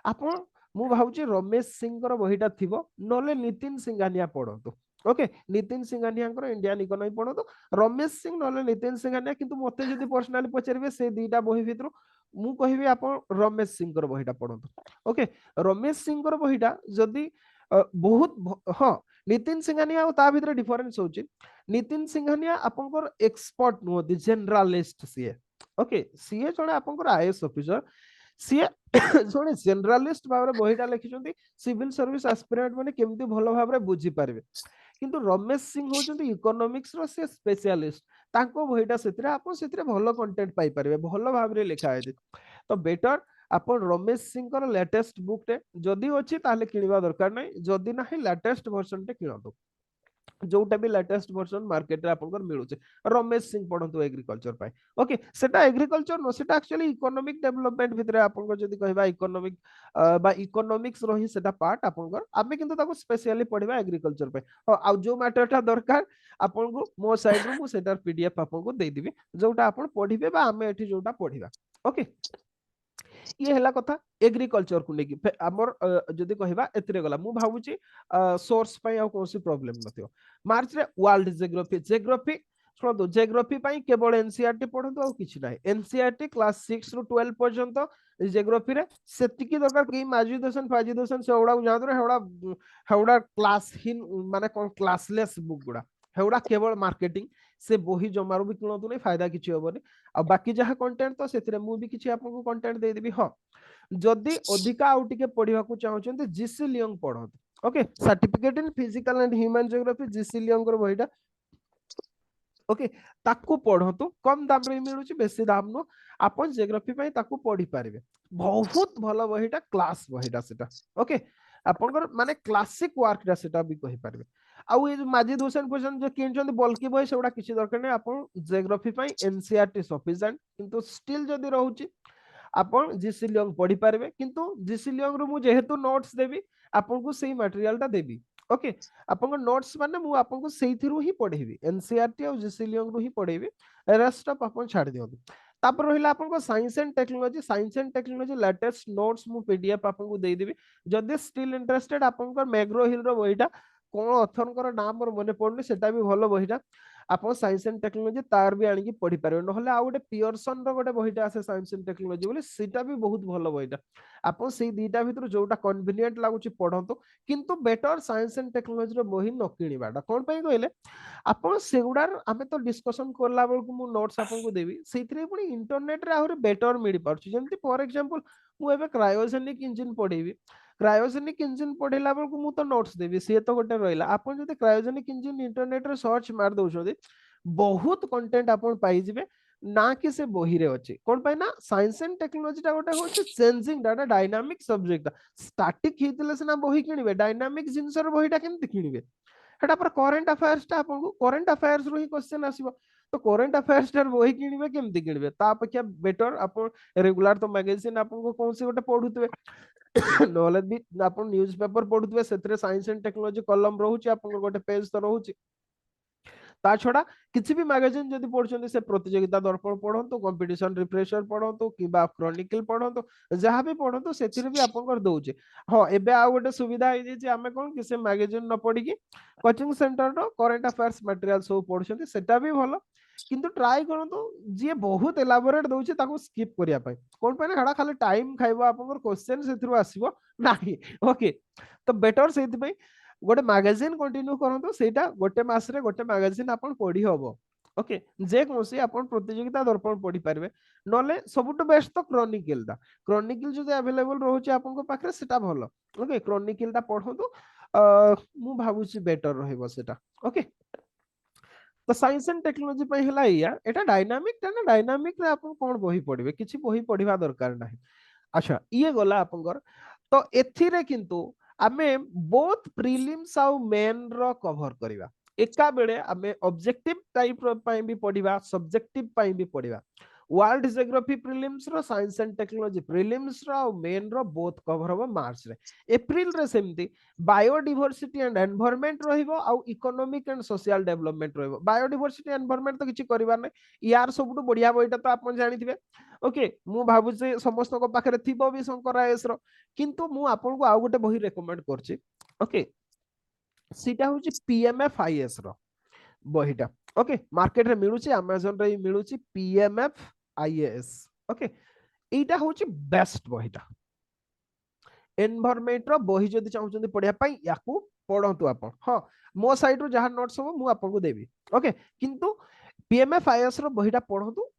आपन मु भावुची रमेश सिंह बहीटा थिबो नले नितिन सिंघानिया पढ़ंतु okay Nitin Singhania Indian economy पढ़ंतु रमेश सिंह नले नितिन सिंघानिया किंतु मते जदी पर्सनली पचारिबे से दीटा बही भितरु मु कहिबी आपण रमेश सिंह बहीटा पढ़ंतु ओके रमेश सिंह बहीटा जदी बहुत हाँ नितिन सिंघानिया और ता भितर डिफरेंस होची नितिन सिंघानिया आपनकर एक्सपर्ट नुहति जनरलिस्ट सीए ओके सीए जणे आपनकर आईएएस ऑफिसर सीए जणे जनरलिस्ट भाबरे बहीटा लिखिसंती सिविल सर्विस एस्पिरेंट माने केमती भलो भाबरे बुझी पारबे किंतु रमेश सिंह होचंती इकोनॉमिक्स रो से स्पेशलिस्ट तांको बहीटा सेतिरे आपन सेतिरे भलो कंटेंट पाई पारबे भलो भाबरे लिखा है तो बेटर आपण रमेश सिंह लेटेस्ट बुक टे जदि अछि ताले किनिबा दरकार नै जदि नाही लेटेस्ट वर्जन टे किनतो जोटा भी लेटेस्ट वर्जन मार्केट रे आपनकर मिलुचे रमेश सिंह पढंतु एग्रीकल्चर पाई ओके सेटा एग्रीकल्चर नो सेटा एक्चुअली इकोनॉमिक डेवलपमेंट भितरे आपनकर जदि कहबा इकोनॉमिक बा इकोनॉमिक्स रही सेटा पार्ट आपनकर आमे किंतु ताको स्पेशली पढिबा एग्रीकल्चर पाई आ जो मैटरटा दरकार आपनको मो साइड रो मु सेटा पीडीएफ आपनको दे दिबी जोटा आपन पढिबे बा आमे एठी जोटा पढिबा ओके ये हला कथा एग्रीकल्चर को लेकी हमर जदी कहबा एतरे गला मु भाबुची सोर्स पई आ कोनसी प्रॉब्लम नथियो मार्च रे वर्ल्ड जियोग्राफी सुनो जियोग्राफी पई केवल एनसीईआरटी पढंतु आ किछि नाही एनसीईआरटी क्लास 6 रु 12 पर्यंत जियोग्राफी रे सेतिकी दरकार की फाजिदेशन से ओडा जादरे हेवडा क्लास हिन माने कोन क्लासलेस बुक गुडा हेवडा केवल मार्केटिंग से बही जमारू भी किणतु नहीं फायदा किछि होबनी आ बाकी जहा कंटेंट तो सेतिरे मु भी किछि आपन को कंटेंट दे देबी ह जदि अधिका आउ टिके पढिबा को चाहउछन्ते जीसी लियोंग पढत okay certificate in physical and human geography GC Leong रो बहिडा ओके ताकू पढतु कम दाम रे मिलुची बेसी दाम नो आपन जियोग्राफी पई ताकू पढी पारिबे बहुत भलो बहिडा क्लास बहिडा सेटा ओके आपनकर माने क्लासिक वर्क रा सेटा भी कहि पारिबे आउ ये माजिद हुसैन क्वेश्चन जो किनछन बल्कि बही सेउडा किछि दरकार नै आपन जियोग्राफी पई एनसीईआरटी सफिशिएंट किंतु स्टिल जदी रहउची आपन जीसी लियोंग पढी पारबे किंतु जीसी लियोंग रो मु जेहेतु नोट्स देबी आपन को सेही मटेरियल ता देबी ओके आपन को नोट्स माने मु आपन को सेही थिरु ही पढेबी एनसीईआरटी और जीसी लियोंग रो ही पढेबी रेस्ट ऑफ आपन छाड़ दियो तापर रहिला आपन को science and technology latest notes मु पीडीएफ आपन को दे देबी जदी स्टिल इंटरेस्टेड आपन को मैग्रो हिल रो बहिटा कोन ऑथर नाम मोर मने पड़नी सेटा भी भलो बहिटा आपन साइंस एंड टेक्नोलॉजी तार भी आनी पढ़ी पारे नहले आ गोटे पियरसन रो गोटे बहिटा आसे साइंस एंड टेक्नोलॉजी बोले सेटा भी बहुत भलो बहिटा आपन सेही दीटा भितर जोटा कन्वीनियंट लागुची पढंतु किंतु बेटर साइंस एंड टेक्नोलॉजी रो बही न किनिबाटा कोन पई कहले आपन सेगुडार आमे तो डिस्कशन करला बेल को मु नोट्स आपन को देबी सेथरे पुनी इंटरनेट रे आहुरे बेटर मिल पारछु जेमति फॉर एग्जांपल मु एबे क्रायोजेनिक इंजन पढेबी क्रायोजेनिक इंजन पढ़ेला बेल को मु तो नोट्स देबी सी तो गोटे रहिला आपन जदि क्रायोजेनिक इंजन इंटरनेट रे सर्च मार दउछोदे बहुत कंटेंट आपन पाई जिवे ना कि से बही रे अछि कोन पाई ना साइंस एंड टेक्नोलॉजी ता गोटे होछि changing data dynamic subject static हितले से ना बही किनिबे डायनामिक जिंसर बहीटा केमति किनिबे हेटा पर करंट अफेयर्स ता आपन को करंट अफेयर्स रो ही क्वेश्चन आसीबो तो करंट अफेयर्स टर बही किनिबे केमति किनिबे ता अपेक्षा बेटर आपन रेगुलर तो मैगजीन आपन को कोन से गोटे पढुतबे नॉलेज भी आपन न्यूज़पेपर पढुतबे सेतरे साइंस एंड टेक्नोलॉजी कॉलम रहउची आपन गोटे पेज तो रहउची ता छडा किछि भी मैगजीन जदि पढछन्ते से प्रतियोगिता दर्पण पढंतु कंपटीशन रिफ्रेशर पढंतु किबा क्रॉनिकल पढंतु जहां भी पढंतु सेतिरे भी आपन कर दउचे हां एबे आ गोटे सुविधा होई जे हमें कोन कि से मैगजीन न पढी कि कोचिंग सेंटर रो करंट अफेयर्स मटेरियल सब पढछन्ते सेटा भी भलो किंतु ट्राई करंतु जे बहुत एलाबोरेट दउचे ताको स्किप करिया पाई कोन पाने हडा खाली टाइम खाइबो आपन क्वेश्चन सेतिरु आसीबो नाही ओके तो बेटर सेति पई गोटे मैगजीन कंटिन्यू करंतु सेटा गोटे मास रे गोटे मैगजीन आपन पढी हबो ओके जे कोनसी आपन प्रतियोगिता दर्पण पढी पारबे नले सबुट बेस्ट तो क्रॉनिकल जो अवेलेबल रहउची आपन को पाखरे सेटा भलो ओके क्रॉनिकल ता पढंतु मु भाबुची बेटर रहइबो सेटा ओके तो साइंस एंड टेक्नोलॉजी पई हला या एटा डायनामिक रे आपन कोन बही पढिबे किछि बही पढिबा दरकार नाही अच्छा ये गला आपनकर तो एथिरे किंतु आमे बोथ प्रीलिम्स आउ मेन रो कवर करिवा एका बेले आमे ऑब्जेक्टिव टाइप रो पई भी पढिबा सब्जेक्टिव पई भी पढिबा वर्ल्ड जियोग्राफी प्रिलिम्स रो साइंस एंड टेक्नोलॉजी प्रिलिम्स रो और मेन रो बोथ कवर हो मार्च रे एप्रिल रे सेमती बायोडाइवर्सिटी एंड एनवायरनमेंट रहिबो आ इकोनॉमिक एंड सोशल डेवलपमेंट रहिबो बायोडाइवर्सिटी एनवायरनमेंट तो किछि करिवार नै यार सबटु बढ़िया बहिटा तो आपण जानिथिबे ओके मु भाबु जे समस्त को पाखरे थिबो भी शंकर आईएएस रो किंतु मु आपन को आ गोटे बही रेकमेंड करछि ओके सीटा होची पीएमएफ आईएएस रो बहिटा ओके मार्केट रे मिलुची अमेजन रे मिलुची पीएमएफ आईएएस ओके एटा होची बेस्ट बहिटा एनवायरनमेंट रो बही जदी चाहुचंदी पढिया पई याकू पढंतु आपण हां मो साइड रो जहां नोट्स हो मु आपन को देबी ओके किंतु पीएमएफ आईएएस रो बहिटा पढंतु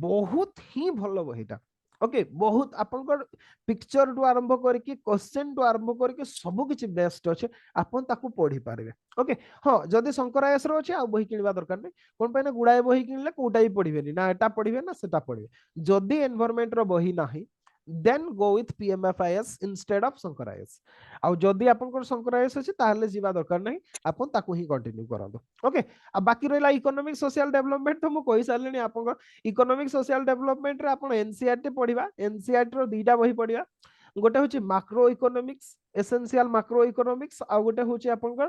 बहुत ही भलो बहिटा ओके बहुत आपनकर पिक्चर टू आरंभ करके क्वेश्चन टू आरंभ करके सब किछि बेस्ट अछि आपन ताकू पढी पारबे ओके हां जदी शंकर आईएएस रो अछि आ बही किनबा दरकार नै कोन पे ना गुडाए बही किनले कोटा ही पढिबेनी ना एटा पढिबे ना सेटा पढिबे जदी एनवायरनमेंट रो बही नाही then go with PMFIS instead of Shankar IAS आउ जदी आपन शंकर आईएएस अछि ताहले जीवा दरकार नै आपन ताकू ही कंटिन्यू करंदो ओके आ बाकी रहला इकोनॉमिक सोशल डेवलपमेंट तो मु कहि सारलेनी आपन इकोनॉमिक सोशल डेवलपमेंट रे आपन एनसीईआरटी पढिबा एनसीईआरटी रो दीटा बही पढिबा गोटे होची macroeconomics essential macroeconomics आ गोटे होची आपन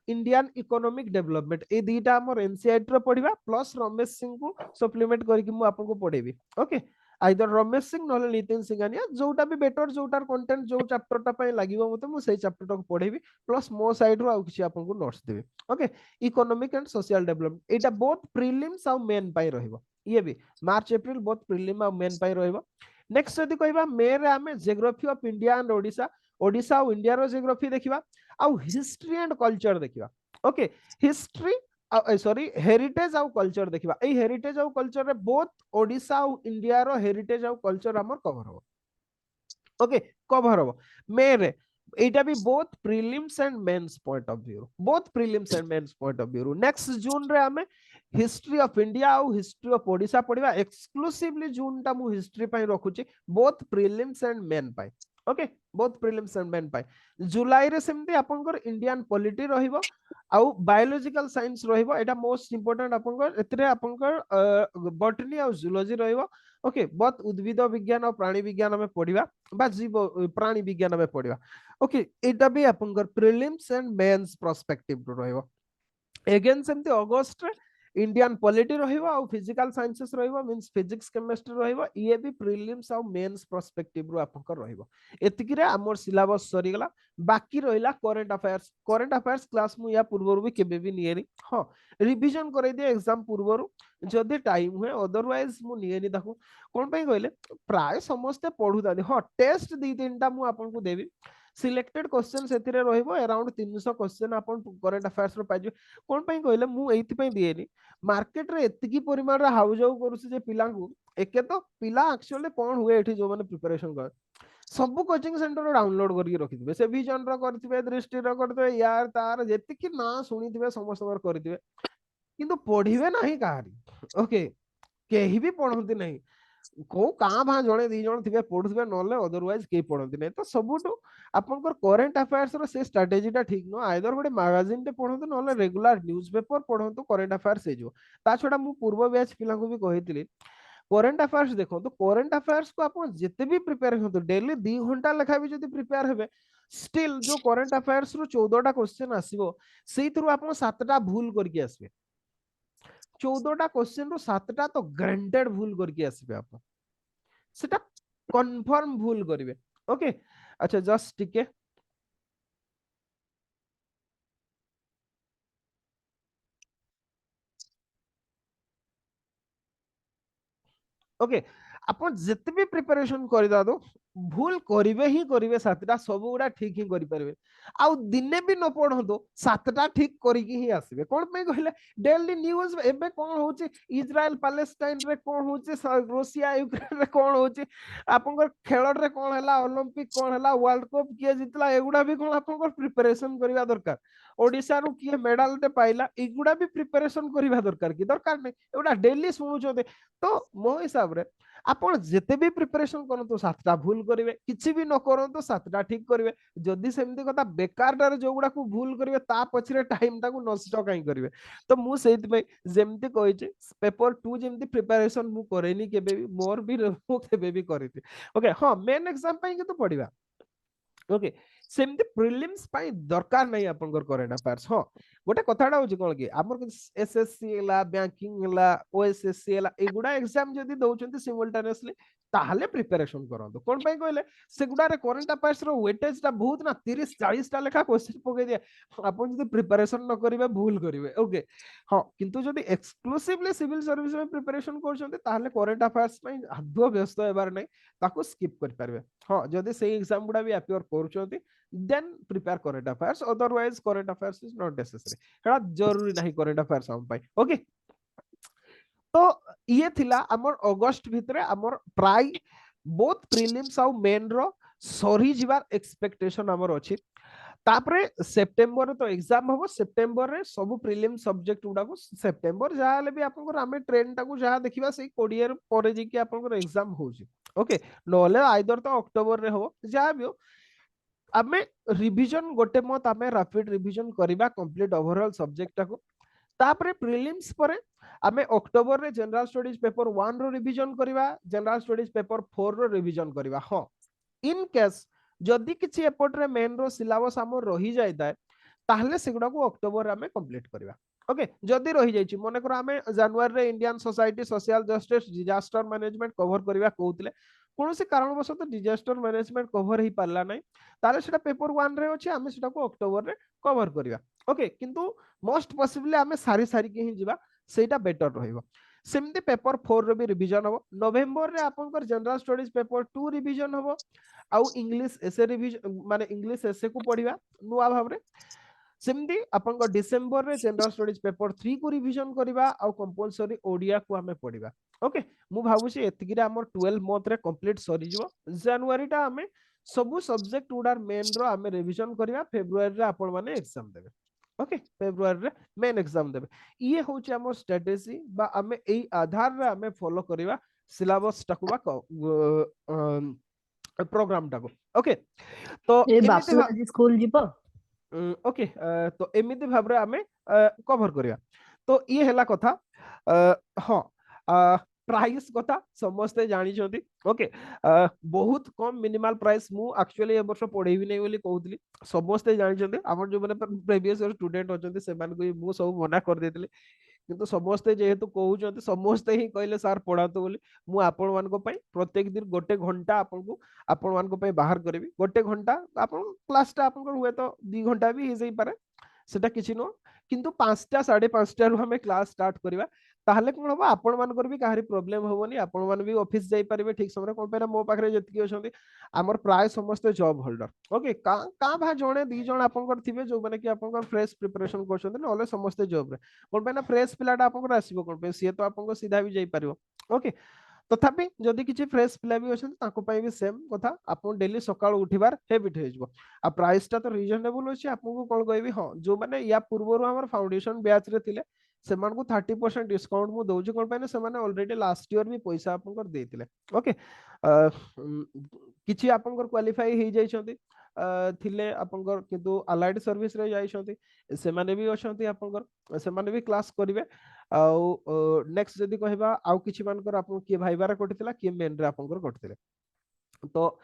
इंडियन इकोनॉमिक डेवलपमेंट ए दीटा हमर एनसीईआरटी रो पढिबा प्लस रमेश सिंह को सप्लीमेंट करके मु आपन को पढेबी ओके आइदर रमेश सिंह नले नितिन सिंघानिया जोटा भी बेटर जोटार कंटेंट जो चैप्टर टा पय लागिवो मते मु सेही चैप्टर को पढेबी प्लस मो साइड रो आ किछि आपन को notes Devi okay economic and social development Etah both prelims uh main पय रहइबो ये भी मार्च अप्रैल बोथ प्रीलिम आ मेन पय रहइबो नेक्स्ट यदि कहबा मे रे हमें geography of India and Odisha Odisha और इंडिया रो ज्योग्राफी देखिबा आ हिस्ट्री एंड कल्चर देखिबा ओके हिस्ट्री सॉरी हेरिटेज आउ कल्चर देखिबा ए हेरिटेज आउ कल्चर रे बोथ ओडिशा आउ इंडिया रो हेरिटेज आउ कल्चर हमर कवर हो ओके कवर हो मेरे एटा भी both prelims and mains point of view both prelims and mains point of view next June रे हमें हिस्ट्री ऑफ इंडिया आउ हिस्ट्री ऑफ ओडिशा पढिबा एक्सक्लूसिवली जून टा मु हिस्ट्री पय रखुची बोथ प्रीलिम्स एंड मेन पय okay both prelims and main पय जुलाई रे सेमती आपनकर इंडियन पॉलिटी रहिबो आउ बायोलॉजिकल साइंस रहिबो एटा मोस्ट इंपोर्टेंट आपनकर एतरे आपनकर बॉटनी आउ जूलॉजी रहिबो ओके बहुत उद्भिद विज्ञान और प्राणी विज्ञान में पढ़िबा बा जीव प्राणी विज्ञान में पढ़िबा ओके एटा भी आपनकर प्रीलिम्स एंड मेंस पर्सपेक्टिव रहइबो अगेन सेमती अगस्त रे इंडियन पॉलिटी रहिबो और फिजिकल साइंसेस रहिबो मींस फिजिक्स केमिस्ट्री रहिबो ये भी प्रीलिम्स और मेंस पर्सपेक्टिव रो आपनकर रहिबो एतिकी रे हमर सिलेबस सरी गला बाकी रहिला करंट अफेयर्स क्लास मु या पूर्वरु भी केबे भी नियनी हां रिवीजन करे दे एग्जाम पूर्वरु जदि टाइम हुए अदरवाइज मु नियनी ताकू कोन पई कहले प्राय समस्त पढु दादी हां टेस्ट दी तीनटा मु आपन को देबी सिलेक्टेड क्वेश्चन सेतिरे रहिबो अराउंड 300 क्वेश्चन आपन करंट अफेयर्स रो पाइजो कोन पई कहले मु एथि पई दिएनी मार्केट रे एतिकी परिमाण रे हाउ जाउ करूसी जे पिला को एके तो पिला एक्चुअली कोन हुए एठी जो माने प्रिपरेशन कर सब कोचिंग सेंटर डाउनलोड करके रखिथिबे से विजन रो करथिबे दृष्टि रो करथिबे यार तार जेतिकी ना सुनिथिबे समस्त वर करथिबे किंतु पढिबे नाही काहारी ओके केही भी पढंती नाही को का भा जणे दी जण थिबे पढुथिबे नले अदरवाइज के पढंती नाही तो सबुटो आपनकर करंट अफेयर्स रो से स्ट्रेटजी टा ठीक न आइदर गोटे मैगजीन ते पढंतु नले रेगुलर न्यूज़पेपर पढंतु करंट अफेयर्स हे जो ता छोडा मु पूर्व बैच पिला को भी कहितली करंट अफेयर्स देखो तो करंट अफेयर्स को आपण जेते भी प्रिपेयर होतो डेली 2 घंटा लेखा भी जदी प्रिपेयर हेबे स्टिल जो करंट अफेयर्स रो 14 टा क्वेश्चन आसीबो सेइथरु आपण 7 टा भूल करके आसबे 14 टा क्वेश्चन रो 7 टा तो ग्रांटेड भूल करके आसबे आपण सेटा कंफर्म भूल करिवे ओके अच्छा जस्ट टिके ओके अपन जिते भी प्रिपरेशन कर दो भूल करिवे ही करिवे सातटा सब गुडा ठीक ही करि परबे आउ दिने भी न पढो सातटा ठीक करिकी ही आसीबे कोन पे कहले डेली न्यूज़ एबे कोन होची इजराइल पैलेस्टाइन रे कोन होची रूसिया यूक्रेन रे कोन होची आपनकर खेल रे कोन हला ओलंपिक कोन हला वर्ल्ड कप किए जितला एगुडा भी कोन आपनकर प्रिपरेशन करिवा दरकार ओडिसा रो किए मेडल ते पाइला एगुडा भी प्रिपरेशन करिवा दरकार की दरकार नै एगुडा डेली सुनु छते तो मो हिसाब रे ଆପଣ ଯେତେ ବି ପ୍ରିପାରେସନ କରନ୍ତୁ 7ଟା ଭୁଲ କରିବେ, କିଛି ବି ନ କରନ୍ତୁ 7ଟା ଠିକ କରିବେ। ଯଦି ସେମିତି କଥା ବେକାରଟାରେ ଯୋଉଗୁଡାକୁ ଭୁଲ କରିବେ ତା ପଛରେ ଟାଇମ ଟାକୁ ନଷ୍ଟ କାହିଁ କରିବେ। ତ ମୁଁ ସେଇଥିପାଇଁ ଯେମିତି କହିଛି ପେପର 2 ଯେମିତି ପ୍ରିପାରେସନ ମୁଁ କରେନି କେବେ ବି, ମୋର ବି ମୁଁ କେବେ ବି କରିନି। ଓକେ ହଁ ମେନ୍ ଏକ୍ସାମ ପାଇଁ କିନ୍ତୁ ପଢିବା। ओके सेमती प्रिलिम्स पाई दरकार नहीं आपनकर करेंट अफेयर्स। हाँ गोटे कथाटा होची कोन कि हमर एसएससी हला बैंकिंग हला ओएसएससी हला एगुडा एग्जाम जदी दउचंती सिमुलटेनियसली ताहले प्रिपरेशन करंतु। कोन पई कहले सेगुडा रे करंट अफेयर्स रो वेटेज ता बहुत ना 30 40 टा लेखा क्वेश्चन पके दिया, आपन जदी प्रिपरेशन न करिवे भूल करिवे। ओके हाँ किंतु जदी एक्सक्लूसिवली सिविल सर्विस में प्रिपरेशन करछंती ताहले करंट अफेयर्स पई आदो व्यस्त हेबार नै, ताको स्किप कर पारबे। हाँ जदी सेही एग्जाम गुडा भी अपियर करूछंती then prepare current affairs, otherwise current affairs is not necessary, हेडा जरूरी नहीं करंट अफेयर्स हम पाई। ओके तो ये थिला हमर अगस्त भितरे हमर प्राय बोथ प्रीलिम्स आउ मेन रो सरी जिबार एक्सपेक्टेशन हमर अछि। तापरे सेप्टेम्बर तो एग्जाम हो, सेप्टेम्बर रे सब प्रीलिम सब्जेक्ट गुडा को सेप्टेम्बर जाले भी आपन को हमें ट्रेन टा को जहा देखिबा सेही कोडियर परे जे कि आपन को एग्जाम होउची। ओके नोले आइदर तो अक्टोबर रे हो जहा भी हो आमे रिवीजन गोटे मत आमे रैपिड रिवीजन करिबा कंप्लीट ओवरऑल सब्जेक्ट को। तापरे प्रीलिम्स परे आमे अक्टोबर रे जनरल स्टडीज पेपर 1 रो रिवीजन करिबा, जनरल स्टडीज पेपर 4 रो रिवीजन करिबा। हां इन केस जदि किछि एपट रे मेन रो सिलेबस हमर रही जायता ताहले सेगुडा को अक्टोबर आमे कंप्लीट करिबा। ओके जदि रही जायछि मने कर आमे जनवरी रे Indian society social justice disaster management cover करिबा कहउतले, कोनोसी कारणवश डिजास्टर मैनेजमेंट कवर ही पारला नै, ताले सेटा पेपर 1 रे अछि आमे सेटा को अक्टोबर रे कवर करिबा। ओके किंतु मोस्ट पॉसिबली आमे सारी सारी के ही जिबा सेटा बेटर रहइबो। सेमती पेपर 4 रो भी रिवीजन हो, नवंबर रे आपनकर जनरल स्टडीज पेपर 2 रिवीजन हो, आउ इंग्लिश एसे रिवीजन माने इंग्लिश एसे को पढिबा नुवा भाबरे। सेमती आपनकर डिसेंबर रे जनरल स्टडीज पेपर 3 को रिवीजन करिबा आउ कंपलसरी ओडिया को हमें पढिबा। ओके मु भाबुची एतिकी रे हमर 12 मंथ रे कंप्लीट सरी जिवो। जनवरी टा हमें सबु सब्जेक्ट उडार मेन रो हमें रिवीजन करिबा, फेब्रुआरी रे आपण माने एग्जाम देबे। ओके फेब्रुआरी रे मेन एग्जाम देबे। ये होची हमर स्ट्रेटजी बा हमें एई आधार रे हमें फॉलो करिबा सिलेबस टाको बा प्रोग्राम टाको। ओके तो ए एमिति बासु आज स्कूल जीव ओके तो एमिति भाबरे हमें कवर करिया। तो ये हला कथा हाँ प्राइस कथा समस्ते जानी छथि। ओके बहुत कम मिनिमल प्राइस मु एक्चुअली ए वर्ष पढेबी नै बोली कहउतली, समस्ते जानी छथि। हमर जो माने प्रीवियस ईयर स्टूडेंट होचंती से मान को मु सब मना कर देतली, किंतु समस्ते जेहेतु कहउचंती समस्ते ही कहले सर पढातो बोली मु आपण मान को पई प्रत्येक दिन गोटे घंटा आपन को आपण मान को पई बाहर करबी। गोटे घंटा आपण क्लास टा आपन को हुए तो 2 घंटा भी हे जाई पारे, सेटा किछि नो किंतु 5टा 5:30 रु हमें क्लास स्टार्ट करिबा। ताहले कोन होबा आपण मानकर भी काहरी प्रॉब्लम होबोनी, आपण मान भी ऑफिस जाई परिबे ठीक समय कोन पेरा मो पाखरे जतिकी अछंती हमर प्राय समस्त जॉब होल्डर। ओके का भा जणे दी जण आपनकर थिबे जो माने कि आपनकर फ्रेश प्रिपरेशन करछंती नले समस्त जॉब रे कोन पे ना फ्रेश पिलाटा आपनकर आसीबो कोन पे सी तो आपनको सीधा भी जाई परिबो। ओके तथापि जदि किछि फ्रेश पिला भी अछंती ताको पई भी सेम कथा आपन डेली सकाळ उठिबार हैबिट हे जबो। आ प्राइस ता तो रीजनेबल अछि। आपनको कोन कहबी हां जो माने या पूर्वरु हमर फाउंडेशन बैच रे थिले सेमान को 30% डिस्काउंट मु दउछि कोन पे ना सेमाने ऑलरेडी लास्ट ईयर भी पैसा आपनकर देतिले। ओके किछि आपनकर क्वालिफाई हे जाई छथि थिले आपनकर किंतु अलाइड सर्विस रे जाई छथि सेमाने भी अछंती आपनकर सेमाने भी क्लास करिवे। आउ नेक्स्ट जदि कहबा आउ किछि मानकर आपन के भाईबार कटितला के मेन रे आपनकर कटितले तो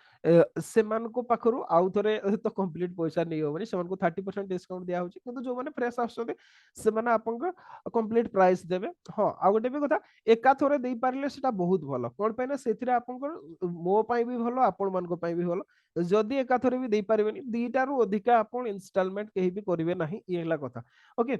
सेमान को पाखरु आउ थरे तो कंप्लीट पैसा नहीं होबनी, सेमान को 30% डिस्काउंट दिया होची किंतु जो माने फ्रेश आछते से माने आपन कंप्लीट प्राइस देबे। हां आ गोटे भी कथा एका थरे देई पारले सेटा बहुत भलो कोन पे ना सेथिरे आपन मो पई भी भलो आपन मान को पई भी भलो। जदि एका थरे भी देई पारिबेनी दीटा रु अधिका आपन इंस्टॉलमेंट केही भी करिवे नाही ये हला कथा। ओके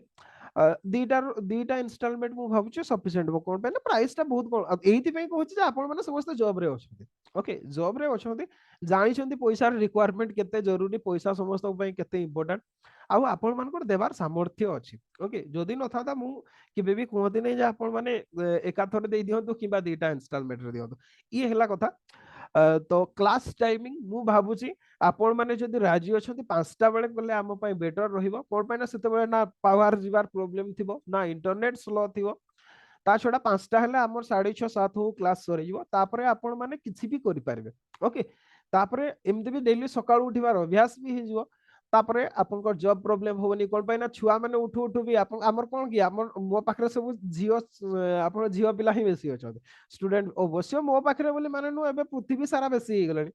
दीटा इंस्टॉलमेंट मु भाबुची सफिशिएंट हो कोन पे ना प्राइस ता बहुत एइति पई कहूची जे आपन माने समस्त जॉब रे अछते। ओके जॉब रे अछते जानि छथि पैसा रिक्वायरमेंट केते जरूरी, पैसा समस्त पई केते इंपोर्टेंट आउ आपण मानकर देबार सामर्थ्य अछि। ओके जदि न थाता मु केबे भी कहते नै जे आपण माने एका थरे देई दियंतु किबा दीटा इंस्टॉलमेंट रे दियंतु ये हला कथा। तो क्लास टाइमिंग मु भाबुची आपण माने जदि राजी अछथि 5टा बेले गले हम पई बेटर रहिबो कोन पई ना सेते बेले ना पावर जिबार प्रॉब्लम थिबो ना इंटरनेट स्लो थिबो ता छड़ा 5टा हेले हमर 6:30-7 हो क्लास सरी जीवो तापरे आपण माने किछि भी करि पारबे ओके तापरे एमति भी डेली सकाळ उठिबार अभ्यास भी हे जीवो तापरे आपनकर जॉब प्रॉब्लम होबनी कोन पाइना छुआ माने उठु उठु भी आपन हमर कोन कि हमर मो पाखरे सब जियो आपन जियो पिला ही बेसी अछन स्टूडेंट अवश्य मो पाखरे बोली माने नु एबे पृथ्वी सारा बेसी हे गेलनी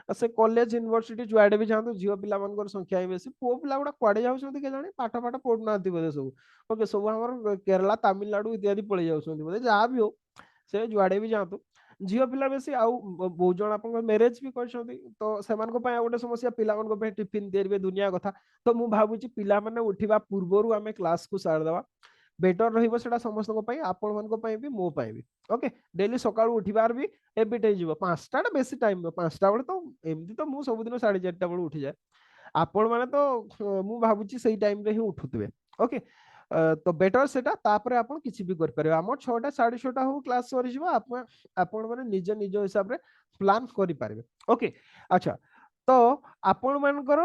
से कॉलेज यूनिवर्सिटी जुआडे भी जातु झील पिला मानकर संख्या ही बेसी पुओ पिला गुडा कुआडे जाउछन्ति के जाने पाठ पाठ पढु नांती बोले सब ओके सब हमर केरला तमिलनाडु इत्यादि पळे जाउछन्ति बोले जा भी हो से जुआडे भी जातु झील पिला बेसी आउ बहुत जन आपन मैरिज भी करछन्ति तो सेमान को पय गोटे समस्या पिला मन को पे टिफिन देरबे दुनिया कथा तो मु भाबुची पिला माने उठिबा पूर्वरु आमे क्लास को सार देबा बेटर रहिबो सेटा समस्त को पय आपन मन को पय भी मो पय भी ओके डेली सकाळु उठिबार भी हैबिट हे जीवो 5टा बेसी टाइम 5टा बेले तो एमती तो मु सब दिन 4:30 बेले उठी जाए आपण माने तो मु भाबुची सेही टाइम रे ही उठुतबे ओके तो बेटर सेटा तापरे आपण किछि भी कर परबे हमर 6टा 6:30 हो क्लास सरी जीवो आपण आपण माने निज निज हिसाब रे प्लान करि पारबे ओके अच्छा तो आपण मानकर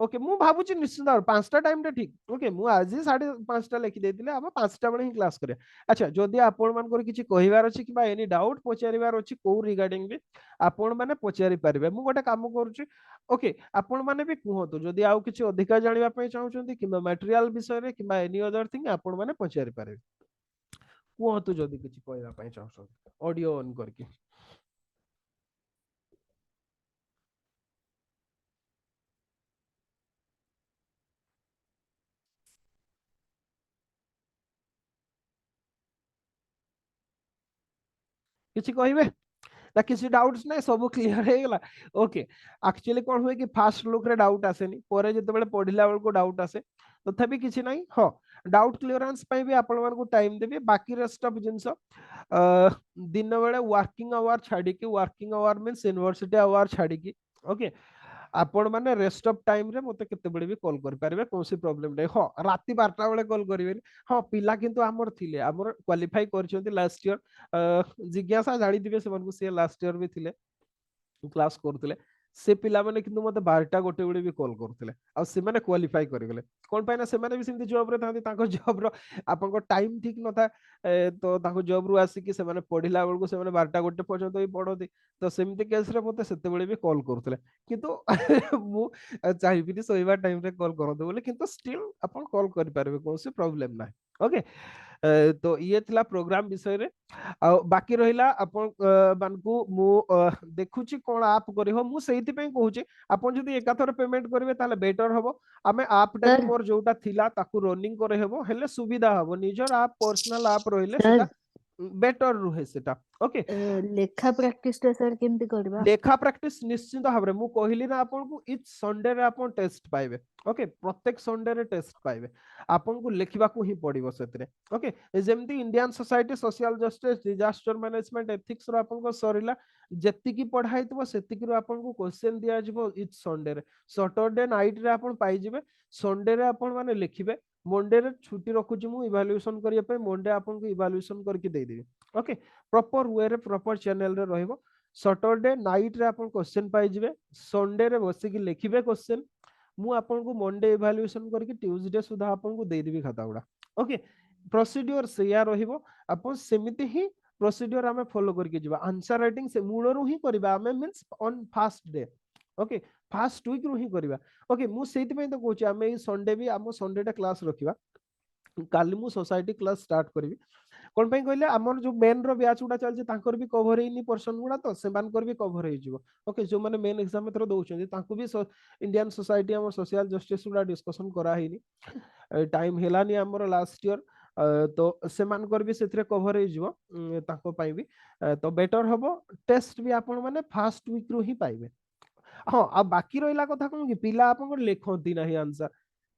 ओके मु भाबुची निश्चित 5टा टाइम रे ठीक ओके मु आज 5:30 लिखि देतिले हम 5टा बेले ही क्लास करे अच्छा जदि आपण मानकर किछि कहिवार अछि किबा एनी डाउट पचारिवार अछि को रिगार्डिंग भी आपण माने पचारि पारबे मु गोटे काम करूची ओके आपण माने भी कहतो जदि आउ किछि अधिका जानिबा पय चाहउछन्ति किबा मटेरियल विषय रे किबा एनी अदर थिंग आपण माने पचारि पारबे कहतो जदि किछि कहबा पय चाहउछन्ति ऑडियो ऑन करके किछि कहिबे ना किसी डाउट्स नहीं सब क्लियर हो गला ओके एक्चुअली कौन हुए कि फास्ट लुक रे डाउट आसेनी परे जते बेले पढिला बेल को डाउट आसे तथापि किछि नहीं हो डाउट क्लियरेंस पई भी आपण मान को टाइम देबे बाकी रेस्ट ऑफ जिंस दिन बेले वर्किंग आवर छाडी की working hour means university hour छाडी की ओके आपण माने रेस्ट ऑफ टाइम रे मते केते बेले भी कॉल कर पारबे कोनसी प्रॉब्लम नै हो राति 12टा बेले कॉल करिवे हो पिला किंतु हमर थिले हमर क्वालिफाई करछन्ती लास्ट ईयर जिज्ञासा जानि दिबे से मनकु से लास्ट ईयर भी थिले क्लास करथिले से पिला माने किंतु मते 12टा गोटे बेले भी कॉल करथिले आ से माने क्वालिफाई करिगले कोन पाइना से माने भी सिंती जॉब रे थांती ताको जॉब रो आपन को टाइम ठीक न था तो ताको जॉब रू आसी कि से माने पढिला बेल को से माने 12टा गोटे पर्यंत ही पढोती तो सेमती केस रे मते सेते बेले भी कॉल करथिले किंतु मु चाहिबिनी सोइबा टाइम रे कॉल करदो बोले किंतु स्टिल अपन कॉल करि पारबे कोनसे प्रॉब्लम ना ओके तो ये थिला प्रोग्राम विषय रे आ बाकी रहिला अपन मानकू मु देखुची कोन आप करी हो मु सेहिति पे कहूची अपन जदी एकाथर पेमेंट करबे ताले बेटर हबो आमे आप टा भी सर मोर जोटा थिला ताकू रनिंग करे हेबो हेले सुविधा हबो निजर आप पर्सनल आप रहिले सर सेटा बेटर रुहे सेटा ओके लेखा प्रैक्टिस टा सर केमती करबा लेखा प्रैक्टिस निश्चित भाव में मु कहली ना आपन को इच संडे रे आपन टेस्ट पाइबे ओके प्रत्येक संडे रे टेस्ट पाइबे आपन को लेखिबा को ही पड़िबो सेतरे ओके जेमती Indian society social justice disaster management ethics रो आपन को सरिला जेति की पढ़ाई तबो सेति की आपन को क्वेश्चन दिया जिवो इच संडे रे सैटरडे नाइट रे आपन पाई जिवे संडे रे आपन माने लिखिबे मंडे रे छुट्टी रखुची मु इवैल्यूएशन करिया पे मंडे आपन को इवैल्यूएशन करके दे देबी ओके प्रॉपर वे रे प्रॉपर चैनल रे रहइबो सैटरडे नाइट रे आपन क्वेश्चन पाई जिवे संडे रे बसी की लिखिबे क्वेश्चन मु आपन को मंडे इवैल्यूएशन करके ट्यूसडे सुधा आपन को दे देबी खाता गुडा ओके प्रोसीड्यूर सेया रहिबो आपन सेमिति ही प्रोसीड्यूर हमें फॉलो करके जिबा आंसर राइटिंग से मूलरू ही करबा हमें means on first day okay first week रू ही करबा ओके मु सेति पे तो कहूची हमें ई संडे भी हम संडे टा क्लास रखिबा काली मु सोसाइटी क्लास स्टार्ट करबी कोन पई कहले हमर जो मेन रो बैच उडा चल जे तांकर भी कवर हेनी पर्सन गुडा तो सेमानकर भी कवर हे जिवो ओके जो माने मेन एग्जाम में दउछन तांको भी इंडियन सोसाइटी हमर सोशल जस्टिस उडा डिस्कशन करा हेनी टाइम हेलानी हमर लास्ट ईयर तो सेमानकर भी सेथरे कवर हे जिवो तांको पई भी तो बेटर हबो टेस्ट भी आपण माने फर्स्ट वीक रो ही पाइबे हां आ बाकी रहिला कथा कोन कि पिला आपण लेखंती नाही आंसर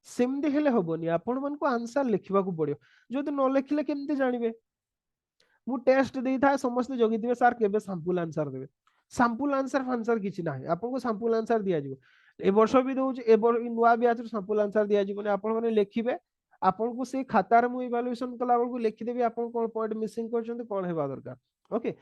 सेमती हेले हबोनी आपण मन को आंसर लिखिबा को पड़ियो जदि न लिखिले केमती जानिबे मु टेस्ट देई था समस्त जगी दिबे सर केबे सैंपल आंसर देबे सैंपल आंसर किछि नाही आपन को सैंपल आंसर दिया जिवो ए वर्ष भी दोउछ ए नुवा बैच सैंपल आंसर दिया जिवो ने आपन माने लिखिबे आपन को से खाता रे मु इवैल्यूएशन कला बेल को लिखि देबी आपन कोन पॉइंट मिसिंग करछन कोन हेबा दरकार ओके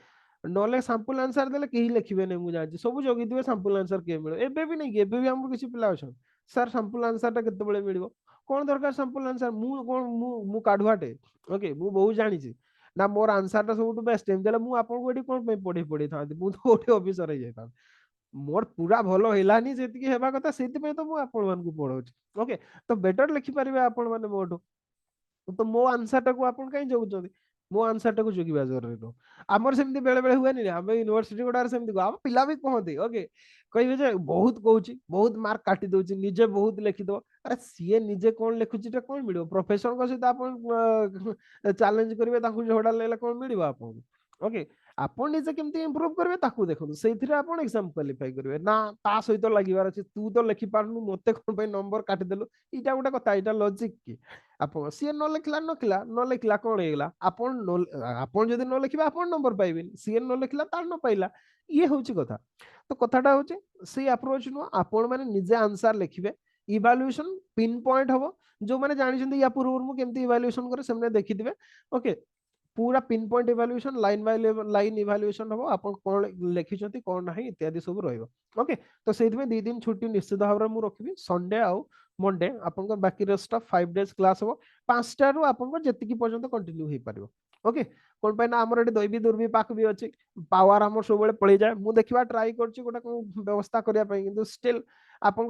नले सैंपल आंसर देले केही लिखिबे नै मु जानि सब जगी दिबे सैंपल आंसर के मिलो एबे भी नै एबे भी हमर किछि पिला अछन सर सैंपल आंसर ता केते बेले मिलिबो कोन दरकार सैंपल आंसर मु कोन मु काढुआटे ओके मु बहुत जानि छी ना मोर आंसर टा सब बेस्ट एमती मु आपको एटी कौन पढ़ी पढ़ी था मु तो गोटे ऑफिसर हो जाता मोर पूरा भल हेलानी जेतिकी हेबा कथा सेति तो मु आपण मानकु पढौछि ओके तो बेटर लिखि परिबे आपण माने मोठो तो मो आंसर टाको आपण काई जगुचंदी मो आंसर टाको जगिबा जरूरी नो हमर सेमती बेले बेले हुएनी रे हम यूनिवर्सिटी गुडार सेमती हम पिला भी कहते ओके कहबे जे बहुत कहूची बहुत मार्क काटी दउची निजे बहुत लिखि दो अरे सीए निजे कोन लिखुची ता कोन मिलियो प्रोफेसर को सहित आपण चैलेंज करिवे ताकू झगड़ा लेले कोन मिलिबो आपण ओके ଆପଣ ନିଜେ କେମିତି ଇମ୍ପ୍ରୁଭ କରିବେ ତାକୁ ଦେଖନ୍ତୁ ସେଇଥିରେ ଆପଣ ଏକ୍ସାମ କ୍ୱାଲିଫାଇ କରିବେ ନା ତା ସହିତ ଲାଗିବାର ଅଛି ତୁ ତ ଲେଖି ପାରୁନୁ ମତେ କଣ ପାଇଁ ନମ୍ବର କାଟିଦେଲୁ ଏଇଟା ଗୋଟେ କଥା ଏଇଟା ଲଜିକ କି ଆପଣ ସିଏ ନ ଲେଖିଲା ନ ଲେଖିଲା କଣ ହେଇଗଲା ଆପଣ ଯଦି ନ ଲେଖିବେ ଆପଣ ନମ୍ବର ପାଇବେନି ସିଏ ନ ଲେଖିଲା ତାର ନ ପାଇଲା ଇଏ ହଉଛି କଥା ତ କଥାଟା ହଉଛି ସେଇ ଆପ୍ରୋଚ ନୁହଁ ଆପଣ ମାନେ ନିଜେ ଆନ୍ସର ଲେଖିବେ ଇଭାଲୁଏସନ ପିନ୍ ପଏଣ୍ଟ ହବ ଯୋଉମାନେ ଜାଣିଛନ୍ତି ୟା ପୂର୍ବରୁ ମୁଁ କେମିତି ଇଭାଲୁଏସନ କରେ ସେମାନେ ଦେଖିଥିବେ ଓକେ पूरा pin point evaluation line by line evaluation हम आप कौन लिखिं कौन ना इत्यादि सब रोके तो से दी दिन छुट्टी निश्चित भाव में रखी संडे आउ मंडे आप बाकी रेस्ट ऑफ 5 डेज क्लास हम 5टा रु आप जी पर्यंत कंटिन्यू हो पार ओके कौन पाई ना आमर ये दैवी दुर्विपाक भी अच्छी पावर आम सब पड़े जाए मुझे देखा ट्राए कर व्यवस्था करने स्टिल आप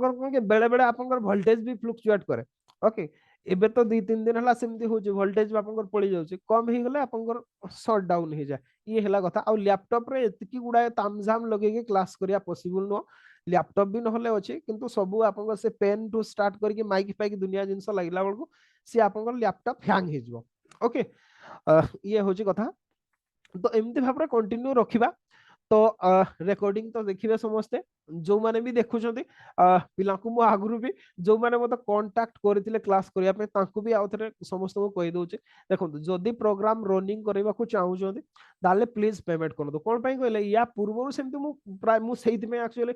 बेले बेले आप वोल्टेज भी फ्लुक्चुएट करे ओके एबे तो 2-3 दिन हला सेमती होची वोल्टेज आपनकर पड़ी जाउची कम ही गले आपनकर शट डाउन हो जाए ये हला कथा आ लैपटॉप रे एतकी गुडा तामझाम लगे के क्लास करिया पॉसिबल नो लैपटॉप भी नहले अछि किंतु सबु आपनकर से पेन टू स्टार्ट करके माइक पाइक दुनिया जिंस लागला बळको से आपनकर लैपटॉप हैंग हे जबो ओके ये होची कथा तो एमती भाबरे कंटिन्यू रखिबा तो रेकॉर्डिंग तो देखिए समस्ते जो माने भी देखुछंती पिला को मु आगुरु भी जो माने मते कांटेक्ट करथिले क्लास करिया पे तांको भी आउथरे समस्त को कहि दोचे देखो जदी प्रोग्राम रनिंग करबा को चाहू छंती ताले प्लीज पेमेंट कर दो कोन पई कहले या पूर्वरु सेमती मु प्राय मु सेहित में एक्चुअली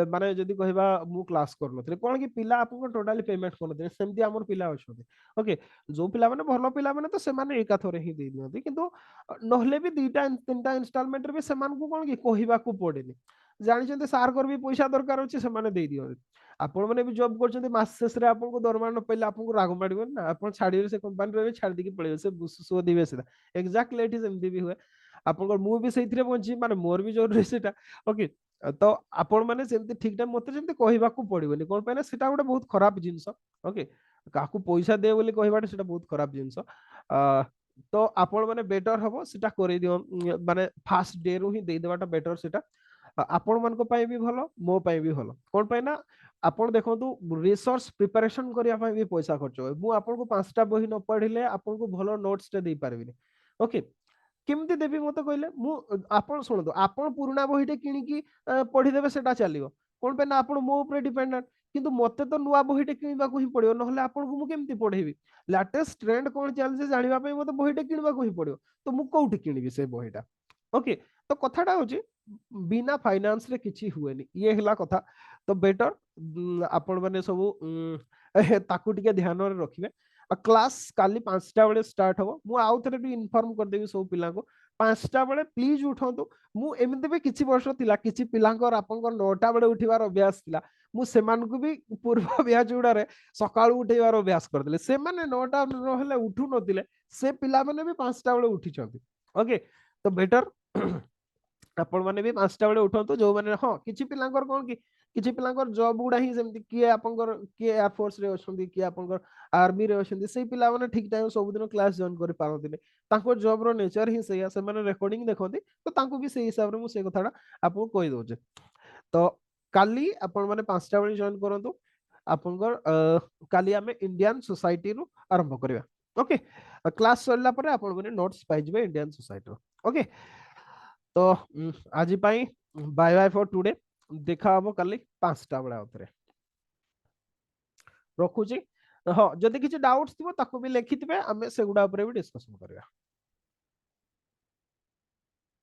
माने जदी कहबा मु क्लास करनथले कोन कि पिला आपको टोटली पेमेंट कर दे सेमती हमर पिला अछंती ओके जो पिला माने भलो पिला माने तो से माने एका थरे ही दे दियंती किंतु नहले भी 2टा 3टा इंस्टॉलमेंट रे से मान को कोन कि कहिबा को पड़ेनी जानिछन्ते सार कर भी पैसा दरकार अछि से माने दे दियो आपण माने भी जॉब करछन्ते मास शेष रे आपन को दरमार न पहिले आपन को राग माडिबो ना आपन छाडी से कंपनी रे छाडी दिकी पळे से सो दिबे से एग्जैक्टली इट इज एमडी भी हुए आपन को मु भी सेइथिरे पहुंची माने मोर भी जरूरी सेटा ओके तो आपण माने सेमती ठीक टाइम मते सेमती कहिबा को पड़िबोनी कोन पहिले सेटा गोटे बहुत खराब जिंस ओके काकू पैसा दे बोली कहबाटे सेटा बहुत खराब जिंस तो आपण माने बेटर हबो सेटा करै दियो माने फास्ट डे रु ही दे देबाटा बेटर सेटा आपण मान को पाई भी भलो मो पाई भी भलो कोन पाई ना आपण देखंतु रिसोर्स प्रिपरेशन करिया पाई भी पैसा खर्च होय मु आपण को 5टा बही न पढिले आपण को भलो नोट्स ते दे पारबिनी ओके केमती देबी मते कहले मु आपण सुनदो आपण पुराना बहीटे किनी की पढी देबे सेटा चलियो कोन पे ना आपण मो ऊपर डिपेंडेंट किंतु मते तो नुवा बहीटे किनिबा को ही पड़ियो नहले आपण को मु केमती पढेबी लेटेस्ट ट्रेंड कोन चल जे जानिबा पे मते बहीटे किनिबा को ही पड़ियो तो मु कोउठी किनिबी से बहीटा ओके तो कथाटा होची बिना फाइनेंस रे किछि हुएनी ये हला कथा तो बेटर आपण माने सब ताकू टिके ध्यान रे रखिबे क्लास काली 5टा बेले स्टार्ट हो मु आउ थरे भी इन्फॉर्म कर देबी सब पिला को 5टा बेले प्लीज उठंतु मु एमिते भी किछि वर्ष थिला किछि पिलांकर आपनकर 9टा बेले उठिबार अभ्यास थिला मु सेमान को भी पूर्व ब्याज उडारे सकाळू उठेबार अभ्यास कर देले से माने 9टा रहले उठु नथिले से पिला माने भी 5टा बेले उठी छथि ओके तो बेटर आपण माने भी 5टा बेले उठंतु जो माने हां किछि पिलांकर कोन कि किछि पिलांकर जॉब गुडा ही जेमति किए आपनकर किए एयर फोर्स रे अछंती किए आपनकर आर्मी रे अछंती सेई पिला माने ठीक टाइम सब दिन क्लास जॉइन करि पारंतिने तांको जॉब रो नेचर ही सेया से माने रिकॉर्डिंग देखंती तो तांको भी सेई हिसाब रे मु से कथाडा आपन कहि दोजे तो काली आपण माने 5टा बेले जॉइन करंतु आपनकर काली हमें इंडियन सोसाइटी रो आरंभ करिया ओके क्लास सरला परे आपण माने नोट्स पाइ जबे इंडियन सोसाइटी रो ओके तो आज बाय बाय फॉर टुडे देखा हम कल 5टा बेला उतरे रखुची हाँ जदि किसी डाउट्स थी ताको भी लिखिथिबे आमे सेगुडा ऊपर भी डिस्कशन करिया।